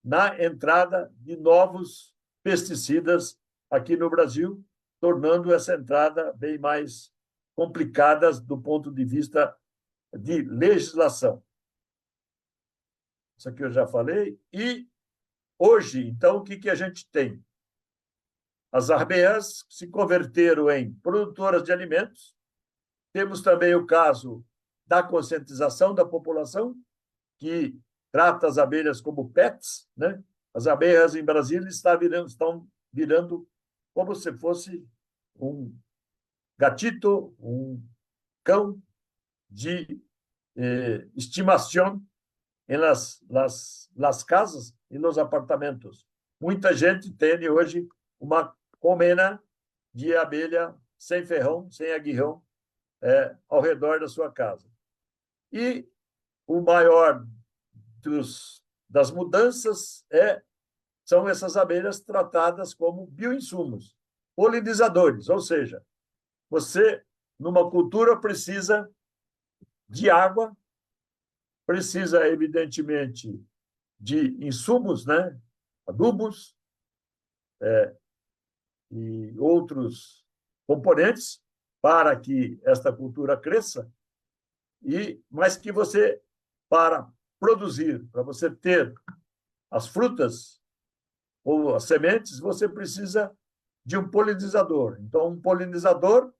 na entrada de novos pesticidas aqui no Brasil, tornando essa entrada bem mais complicada do ponto de vista de legislação. Isso aqui eu já falei. E hoje, então, o que a gente tem? As abelhas se converteram em produtoras de alimentos. Temos também o caso da conscientização da população, que trata as abelhas como pets, né? As abelhas em Brasília estão virando como se fosse um gatito, um cão de estimação em las casas e nos apartamentos. Muita gente tem hoje uma colmena de abelha sem ferrão, sem aguijão, ao redor da sua casa. E o maior das mudanças são essas abelhas tratadas como bioinsumos, polinizadores, ou seja, você, numa cultura, precisa de água, precisa, evidentemente, de insumos, né? Adubos e outros componentes para que esta cultura cresça, mas que você, para produzir, para você ter as frutas ou as sementes, você precisa de um polinizador. Então, um polinizador,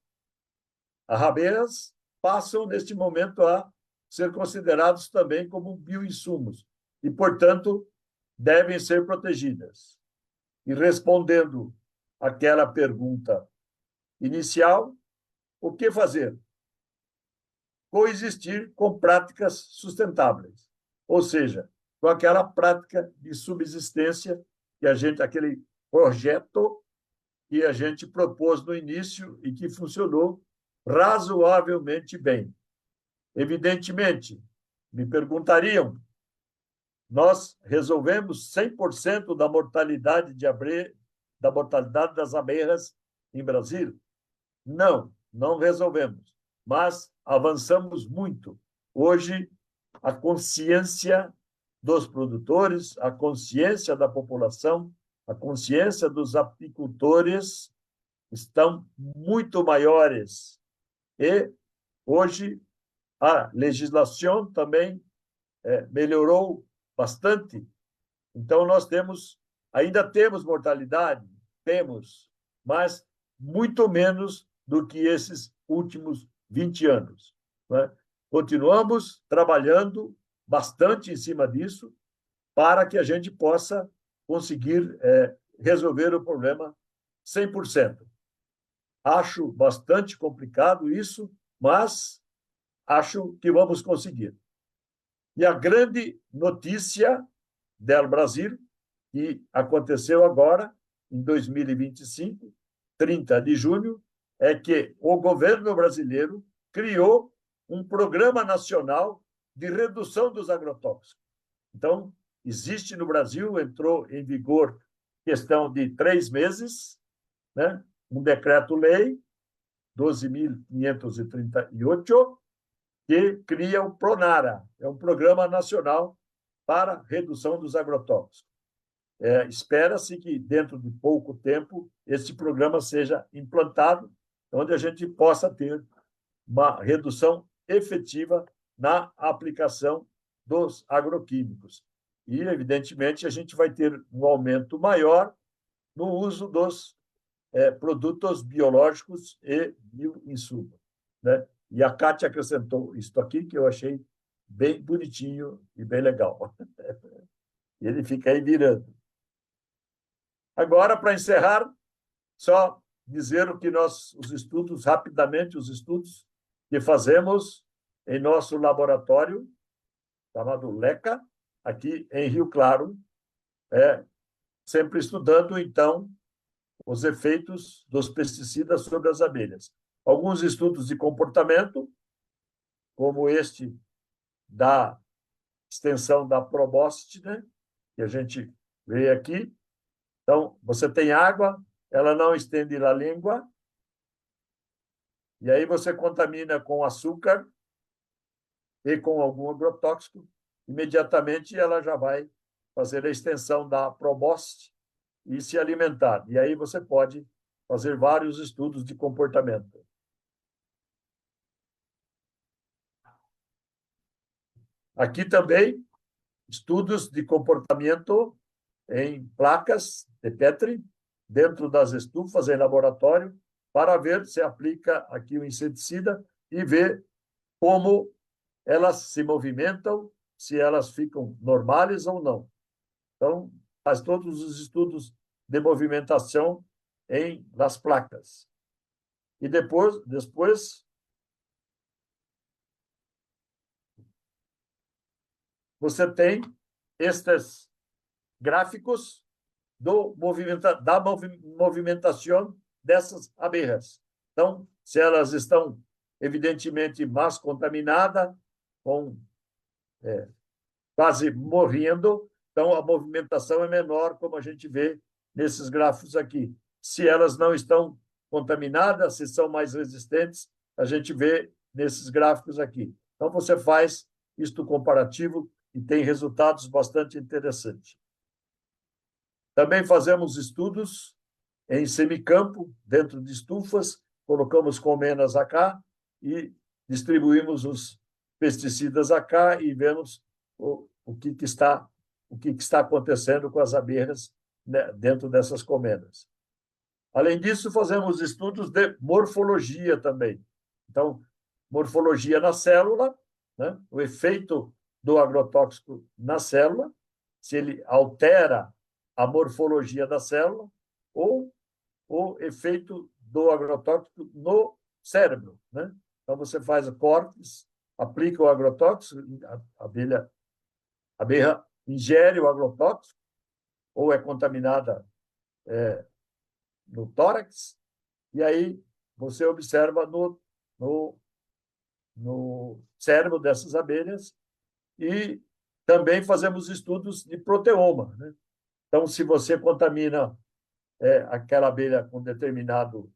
as abelhas passam, neste momento, a ser considerados também como bioinsumos e, portanto, devem ser protegidas. E respondendo àquela pergunta inicial, o que fazer? Coexistir com práticas sustentáveis, ou seja, com aquela prática de subsistência aquele projeto que a gente propôs no início e que funcionou razoavelmente bem. Evidentemente, me perguntariam, nós resolvemos 100% da mortalidade das abelhas em Brasília? Não resolvemos, mas avançamos muito. Hoje, a consciência dos produtores, a consciência da população, a consciência dos apicultores estão muito maiores. E hoje a legislação também melhorou bastante. Então, nós ainda temos mortalidade, mas muito menos do que esses últimos 20 anos. Né? Continuamos trabalhando bastante em cima disso para que a gente possa conseguir resolver o problema 100%. Acho bastante complicado isso, mas acho que vamos conseguir. E a grande notícia del Brasil, que aconteceu agora, em 2025, 30 de junho, é que o governo brasileiro criou um programa nacional de redução dos agrotóxicos. Então, existe no Brasil, entrou em vigor questão de 3 meses, né? Um decreto-lei 12.538, que cria o PRONARA, é um programa nacional para redução dos agrotóxicos. Espera-se que, dentro de pouco tempo, esse programa seja implantado, onde a gente possa ter uma redução efetiva na aplicação dos agroquímicos. E, evidentemente, a gente vai ter um aumento maior no uso dos produtos biológicos e bioinsumos, né? E a Kátia acrescentou isso aqui, que eu achei bem bonitinho e bem legal. Ele fica aí virando. Agora, para encerrar, só dizer o que rapidamente, os estudos que fazemos em nosso laboratório, chamado LECA, aqui em Rio Claro, sempre estudando, então, os efeitos dos pesticidas sobre as abelhas. Alguns estudos de comportamento, como este da extensão da probóscide, né, que a gente vê aqui. Então, você tem água, ela não estende a língua, e aí você contamina com açúcar e com algum agrotóxico, imediatamente ela já vai fazer a extensão da probóscide e se alimentar. E aí você pode fazer vários estudos de comportamento. Aqui também, estudos de comportamento em placas de Petri, dentro das estufas, em laboratório, para ver se aplica aqui o inseticida e ver como elas se movimentam, se elas ficam normais ou não. Então, faz todos os estudos de movimentação nas placas. E depois você tem estes gráficos da movimentação dessas abelhas. Então, se elas estão, evidentemente, mais contaminadas, quase morrendo, então a movimentação é menor, como a gente vê nesses gráficos aqui. Se elas não estão contaminadas, se são mais resistentes, a gente vê nesses gráficos aqui. Então, você faz isto comparativo e tem resultados bastante interessantes. Também fazemos estudos em semicampo, dentro de estufas, colocamos colmenas AK e distribuímos os pesticidas AK e vemos o que está acontecendo com as abelhas, né, dentro dessas colmenas. Além disso, fazemos estudos de morfologia também. Então, morfologia na célula, né, o efeito do agrotóxico na célula, se ele altera a morfologia da célula, ou o efeito do agrotóxico no cérebro, né? Então, você faz cortes, aplica o agrotóxico, a abelha ingere o agrotóxico, ou é contaminada no tórax, e aí você observa no cérebro dessas abelhas, e também fazemos estudos de proteoma, né? Então, se você contamina aquela abelha com determinado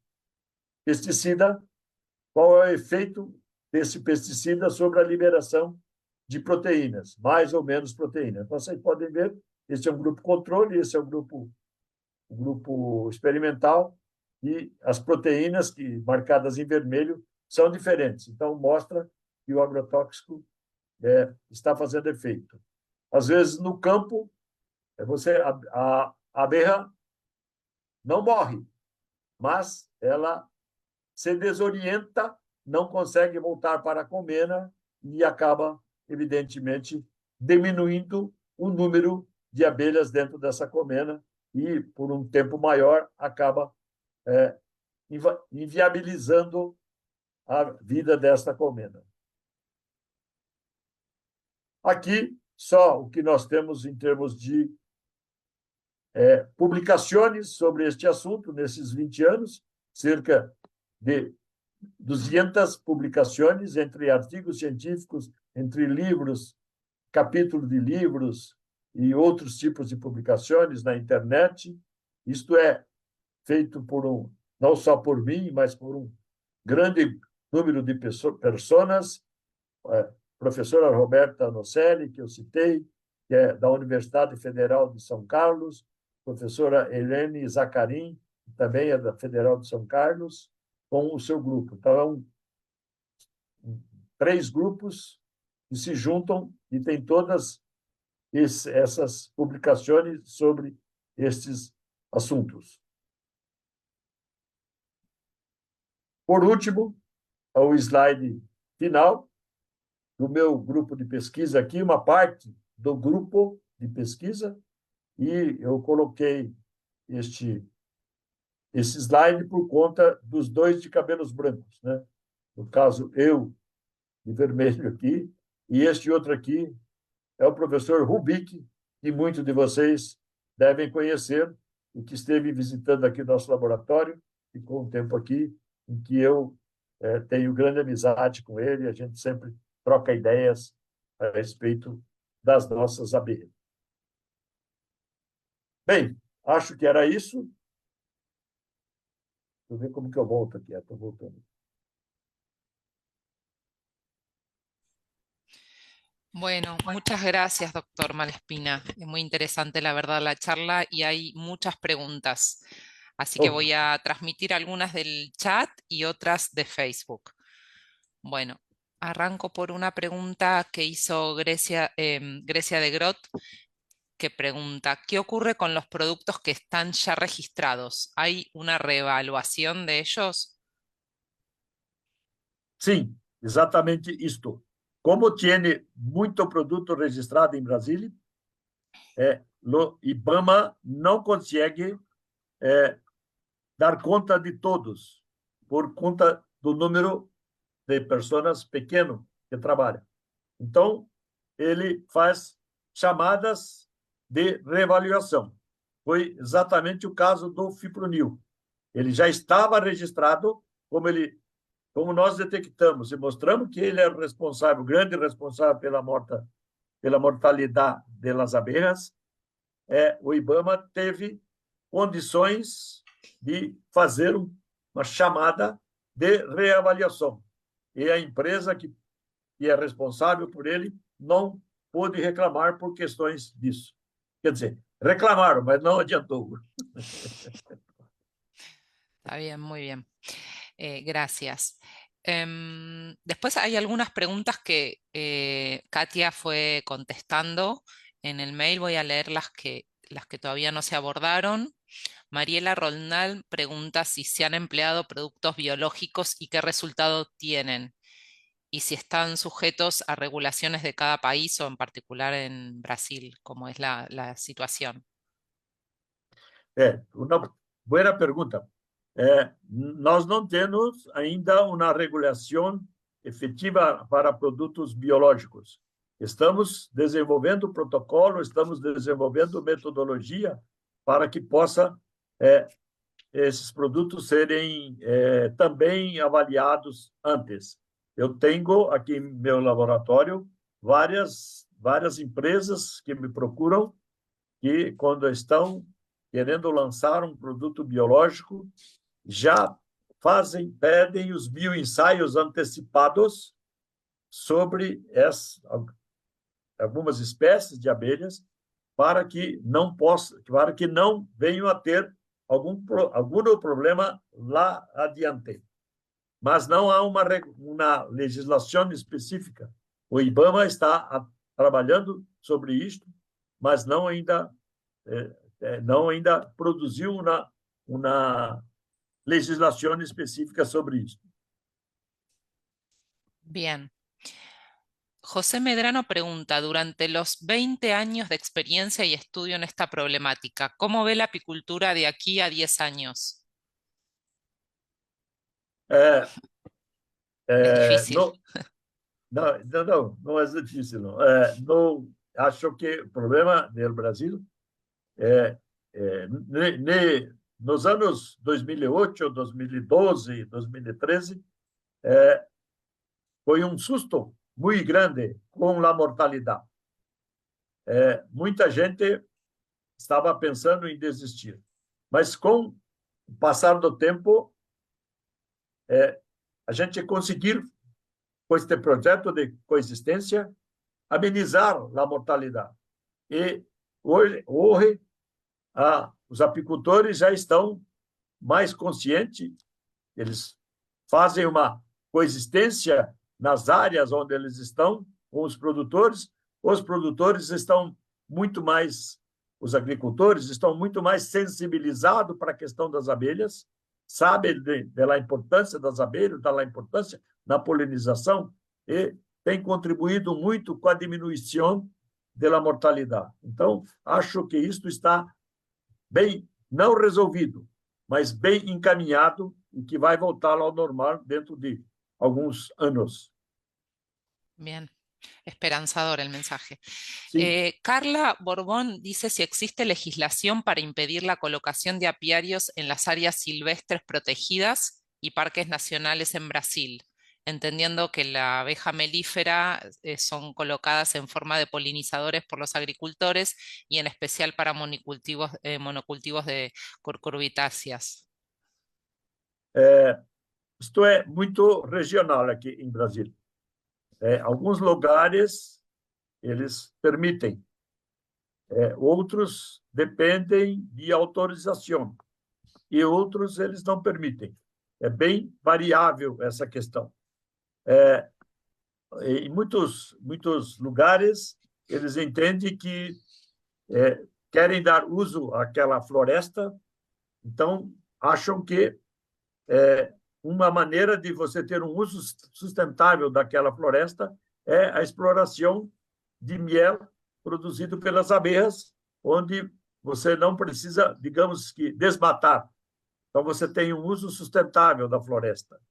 pesticida, qual é o efeito desse pesticida sobre a liberação de proteínas, mais ou menos proteína. Então, vocês podem ver, esse é um grupo controle, esse é o grupo experimental, e as proteínas que marcadas em vermelho são diferentes. Então, mostra que o agrotóxico está fazendo efeito. Às vezes, no campo, a abelha não morre, mas ela se desorienta, não consegue voltar para a colmena e acaba, evidentemente, diminuindo o número de abelhas dentro dessa colmena e, por um tempo maior, acaba inviabilizando a vida desta colmena. Aqui, só o que nós temos em termos de publicações sobre este assunto nesses 20 anos, cerca de 200 publicações entre artigos científicos, entre livros, capítulos de livros e outros tipos de publicações na internet. Isto é feito não só por mim, mas por um grande número de pessoas. Professora Roberta Nocelli, que eu citei, que é da Universidade Federal de São Carlos, professora Helene Zacarin, que também é da Federal de São Carlos, com o seu grupo. Então, 3 grupos que se juntam e têm todas essas publicações sobre estes assuntos. Por último, o slide final do meu grupo de pesquisa aqui, uma parte do grupo de pesquisa, e eu coloquei esse slide por conta dos 2 de cabelos brancos, né? No caso, eu, de vermelho aqui, e este outro aqui é o professor Rubik, que muitos de vocês devem conhecer, e que esteve visitando aqui nosso laboratório, ficou um tempo aqui, em que eu tenho grande amizade com ele, a gente sempre troca ideias a respeito das nossas abelhas. Bem, acho que era isso. Deixa eu ver como que eu volto aqui. Estou voltando. Bueno, muchas gracias, doctor Malespina. Es muy interesante, la verdad, la charla y hay muchas preguntas. Así que voy a transmitir algunas del chat y otras de Facebook. Bueno, arranco por una pregunta que hizo Grecia de Grot, que pregunta, ¿qué ocurre con los productos que están ya registrados? ¿Hay una reevaluación de ellos? Sim, exatamente isto. Como tem muito produto registrado em Brasília, o IBAMA não consegue dar conta de todos, por conta do número de pessoas pequeno que trabalham. Então, ele faz chamadas de reavaliação. Foi exatamente o caso do fipronil. Ele já estava registrado, como nós detectamos e mostramos que ele é o responsável, o grande responsável pela mortalidade das abelhas, o IBAMA teve condições de fazer uma chamada de reavaliação. E a empresa que é responsável por ele não pôde reclamar por questões disso. Quer dizer, reclamaram, mas não adiantou. Está bien, muy bien. Gracias. Después hay algunas preguntas que Katia fue contestando en el mail. Voy a leer las que todavía no se abordaron. Mariela Roldán pregunta si se han empleado productos biológicos y qué resultado tienen, y si están sujetos a regulaciones de cada país o en particular en Brasil, como es la situación. Uma boa pergunta. Nós não temos ainda uma regulação efetiva para produtos biológicos. Estamos desenvolvendo protocolo, estamos desenvolvendo metodologia para que possa esses produtos serem também avaliados antes. Eu tenho aqui em meu laboratório várias empresas que me procuram, que quando estão querendo lançar um produto biológico, já pedem os bioensaios antecipados sobre algumas espécies de abelhas para que não venham a ter algum problema lá adiante. Mas não há uma legislação específica. O IBAMA está trabalhando sobre isto, mas não ainda produziu uma legislação específica sobre isso. Bien. José Medrano pregunta, durante los 20 años de experiencia y estudio en esta problemática, ¿cómo ve la apicultura de aquí a 10 años? É difícil. Não é difícil. Não. Acho que o problema do Brasil nos anos 2008, 2012, 2013, foi um susto muito grande com a mortalidade. Muita gente estava pensando em desistir. Mas, com o passar do tempo, a gente conseguir, com este projeto de coexistência, amenizar a mortalidade. E hoje os apicultores já estão mais conscientes, eles fazem uma coexistência nas áreas onde eles estão com os produtores estão muito mais, os agricultores estão muito mais sensibilizados para a questão das abelhas, sabem da importância das abelhas, da importância na polinização, e tem contribuído muito com a diminuição da mortalidade. Então, acho que isto está bem, não resolvido, mas bem encaminhado e que vai voltar ao normal dentro de algunos años. Bien, esperanzador el mensaje. Sí. Carla Borbón dice si existe legislación para impedir la colocación de apiarios en las áreas silvestres protegidas y parques nacionales en Brasil, entendiendo que la abeja melífera son colocadas en forma de polinizadores por los agricultores y en especial para monocultivos de cucurbitáceas. Isto é muito regional aqui em Brasil. Alguns lugares eles permitem, outros dependem de autorização e outros eles não permitem. É bem variável essa questão. Em muitos lugares eles entendem que querem dar uso àquela floresta, então acham que uma maneira de você ter um uso sustentável daquela floresta é a exploração de miel produzido pelas abelhas, onde você não precisa, digamos que, desmatar. Então, você tem um uso sustentável da floresta.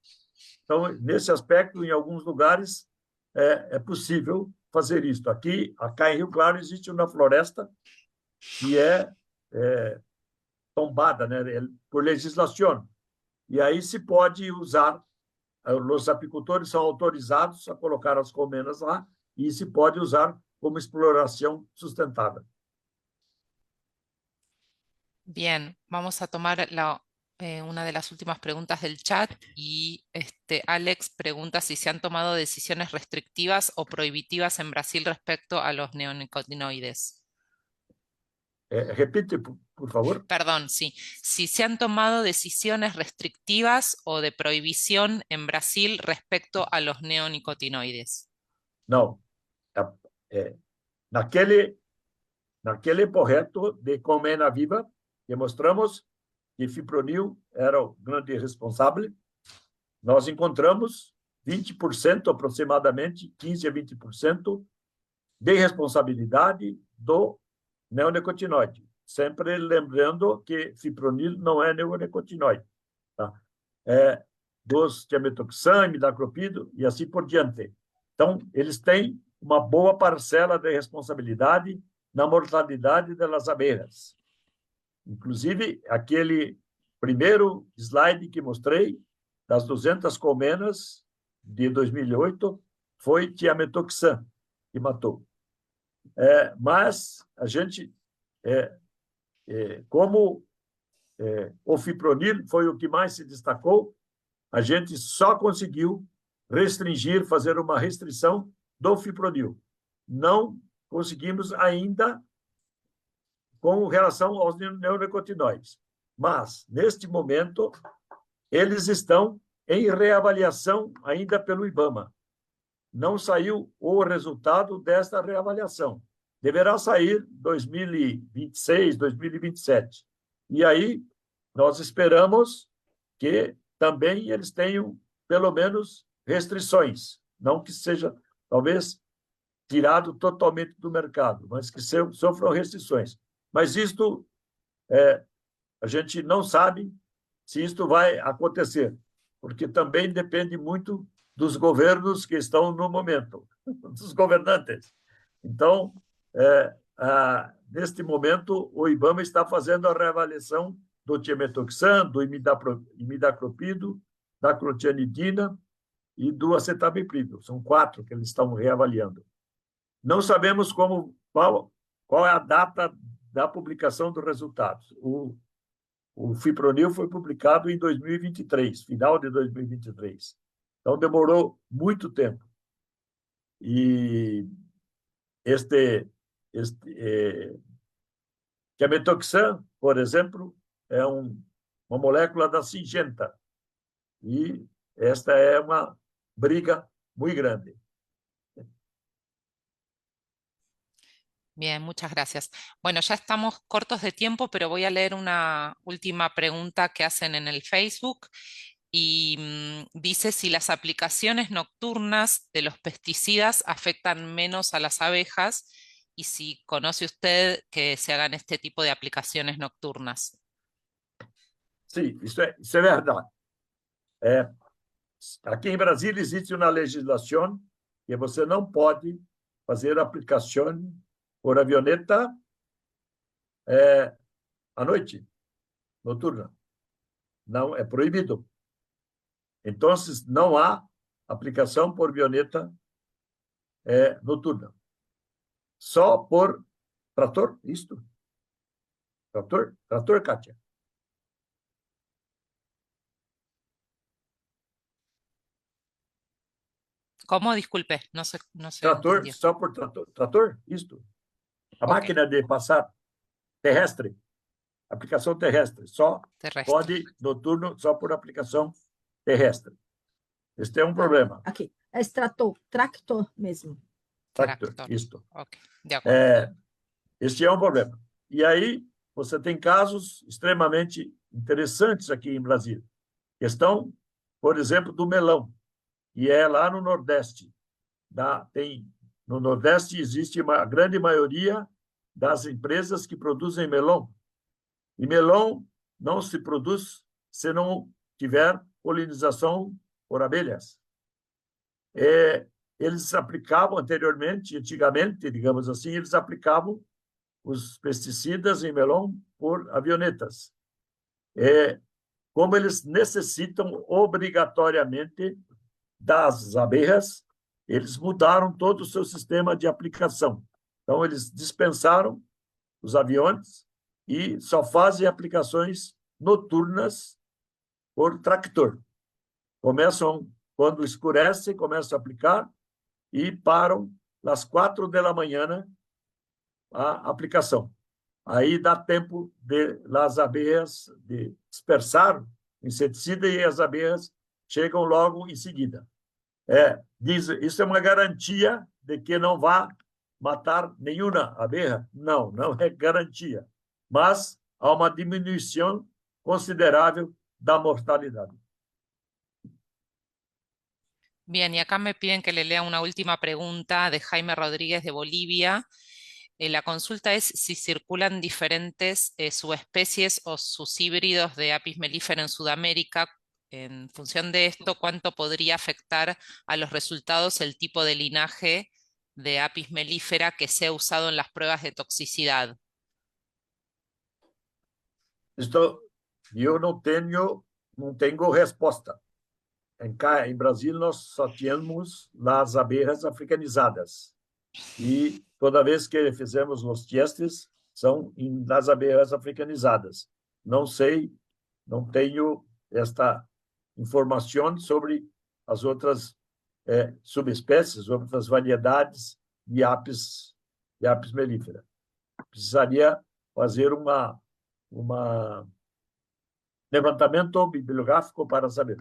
Então, nesse aspecto, em alguns lugares, é possível fazer isso. Acá em Rio Claro, existe uma floresta que é tombada, né, por legislação. E aí se pode usar, os apicultores são autorizados a colocar as colmenas lá e se pode usar como exploração sustentável. Bien, vamos a tomar una de las últimas preguntas del chat y Alex pregunta si se han tomado decisiones restrictivas o prohibitivas en Brasil respecto a los neonicotinoides. Repite, por favor. Perdón, sí. Si se han tomado decisiones restrictivas o de prohibición en Brasil respecto a los neonicotinoides. Não. Naquele projeto de Colmena Viva, demonstramos que fipronil era o grande responsável. Nós encontramos 20%, aproximadamente, 15% a 20%, de responsabilidade do neonicotinoide. Sempre lembrando que fipronil não é neonicotinoide. Tá? Dos tiametoxam, imidacloprid e assim por diante. Então, eles têm uma boa parcela de responsabilidade na mortalidade das abelhas. Inclusive, aquele primeiro slide que mostrei, das 200 colmenas de 2008, foi tiametoxam que matou. Mas a gente, como o fipronil foi o que mais se destacou, a gente só conseguiu fazer uma restrição do fipronil, não conseguimos ainda com relação aos neonicotinoides. Mas, neste momento, eles estão em reavaliação ainda pelo IBAMA. Não saiu o resultado desta reavaliação. Deverá sair 2026, 2027. E aí, nós esperamos que também eles tenham, pelo menos, restrições. Não que seja, talvez, tirado totalmente do mercado, mas que sofram restrições. Mas isto, a gente não sabe se isto vai acontecer, porque também depende muito dos governos que estão no momento, dos governantes. Então, neste momento, o IBAMA está fazendo a reavaliação do tiametoxam, do imidaclopido, da clotianidina e do acetamiprid. São 4 que eles estão reavaliando. Não sabemos qual é a data da publicação dos resultados. O fipronil foi publicado em 2023, final de 2023. Então, demorou muito tempo. E tiametoxam, por exemplo, é uma molécula da Syngenta. E esta é uma briga muito grande. Bien, muchas gracias. Bueno, ya estamos cortos de tiempo, pero voy a leer una última pregunta que hacen en el Facebook y dice si las aplicaciones nocturnas de los pesticidas afectan menos a las abejas y si conoce usted que se hagan este tipo de aplicaciones nocturnas. Sim, isso é verdade. Aqui em Brasília existe uma legislação que você não pode fazer aplicação por avioneta à noite, noturna. Não, é proibido. Então, não há aplicação por avioneta noturna. Só por trator, isto? Trator, Kátia. ¿Cómo? Disculpe, no sé. Trator, Entendió. só por trator, isto. A máquina de passar terrestre, aplicação terrestre, só Terrestre. pode noturno, só por aplicação terrestre. Este é um problema. Aqui, é tractor mesmo. Tractor, isto. Ok, de acordo. Este é um problema. E aí, você tem casos extremamente interessantes aqui em Brasília. Questão, por exemplo, do melão, que é lá no Nordeste. No Nordeste existe uma grande maioria das empresas que produzem melão. E melão não se produz se não tiver polinização por abelhas. Eles aplicavam antigamente, digamos assim, eles aplicavam os pesticidas em melão por avionetas. Como eles necessitam obrigatoriamente das abelhas, eles mudaram todo o seu sistema de aplicação. Então, eles dispensaram os aviões e só fazem aplicações noturnas por tractor. Começam, quando escurece, começam a aplicar e param às 4 da manhã a aplicação. Aí dá tempo das abelhas de dispersar o inseticida e as abelhas chegam logo em seguida. Isso é uma garantia de que não vai matar nenhuma abelha? Não é garantia. Mas há uma diminuição considerável da mortalidade. Bien, y acá me piden que le lea una última pregunta de Jaime Rodríguez de Bolivia. La consulta es si circulan diferentes subespecies o sus híbridos de Apis mellifera en Sudamérica. En función de esto, ¿cuánto podría afectar a los resultados el tipo de linaje de Apis mellifera que sea usado en las pruebas de toxicidad? Eu não tenho resposta. Em Brasil, nós só tínhamos as abelhas africanizadas. E toda vez que fizemos os testes, são nas abelhas africanizadas. Não sei, não tenho esta informação sobre as outras subespécies, outras variedades de apis de Apis mellifera. Precisaria fazer levantamento bibliográfico para saber.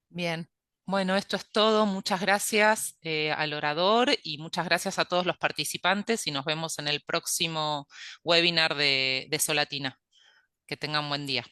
Bien, bueno, esto es todo. Muchas gracias al orador y muchas gracias a todos los participantes y nos vemos en el próximo webinar de Solatina. Que tengan buen día.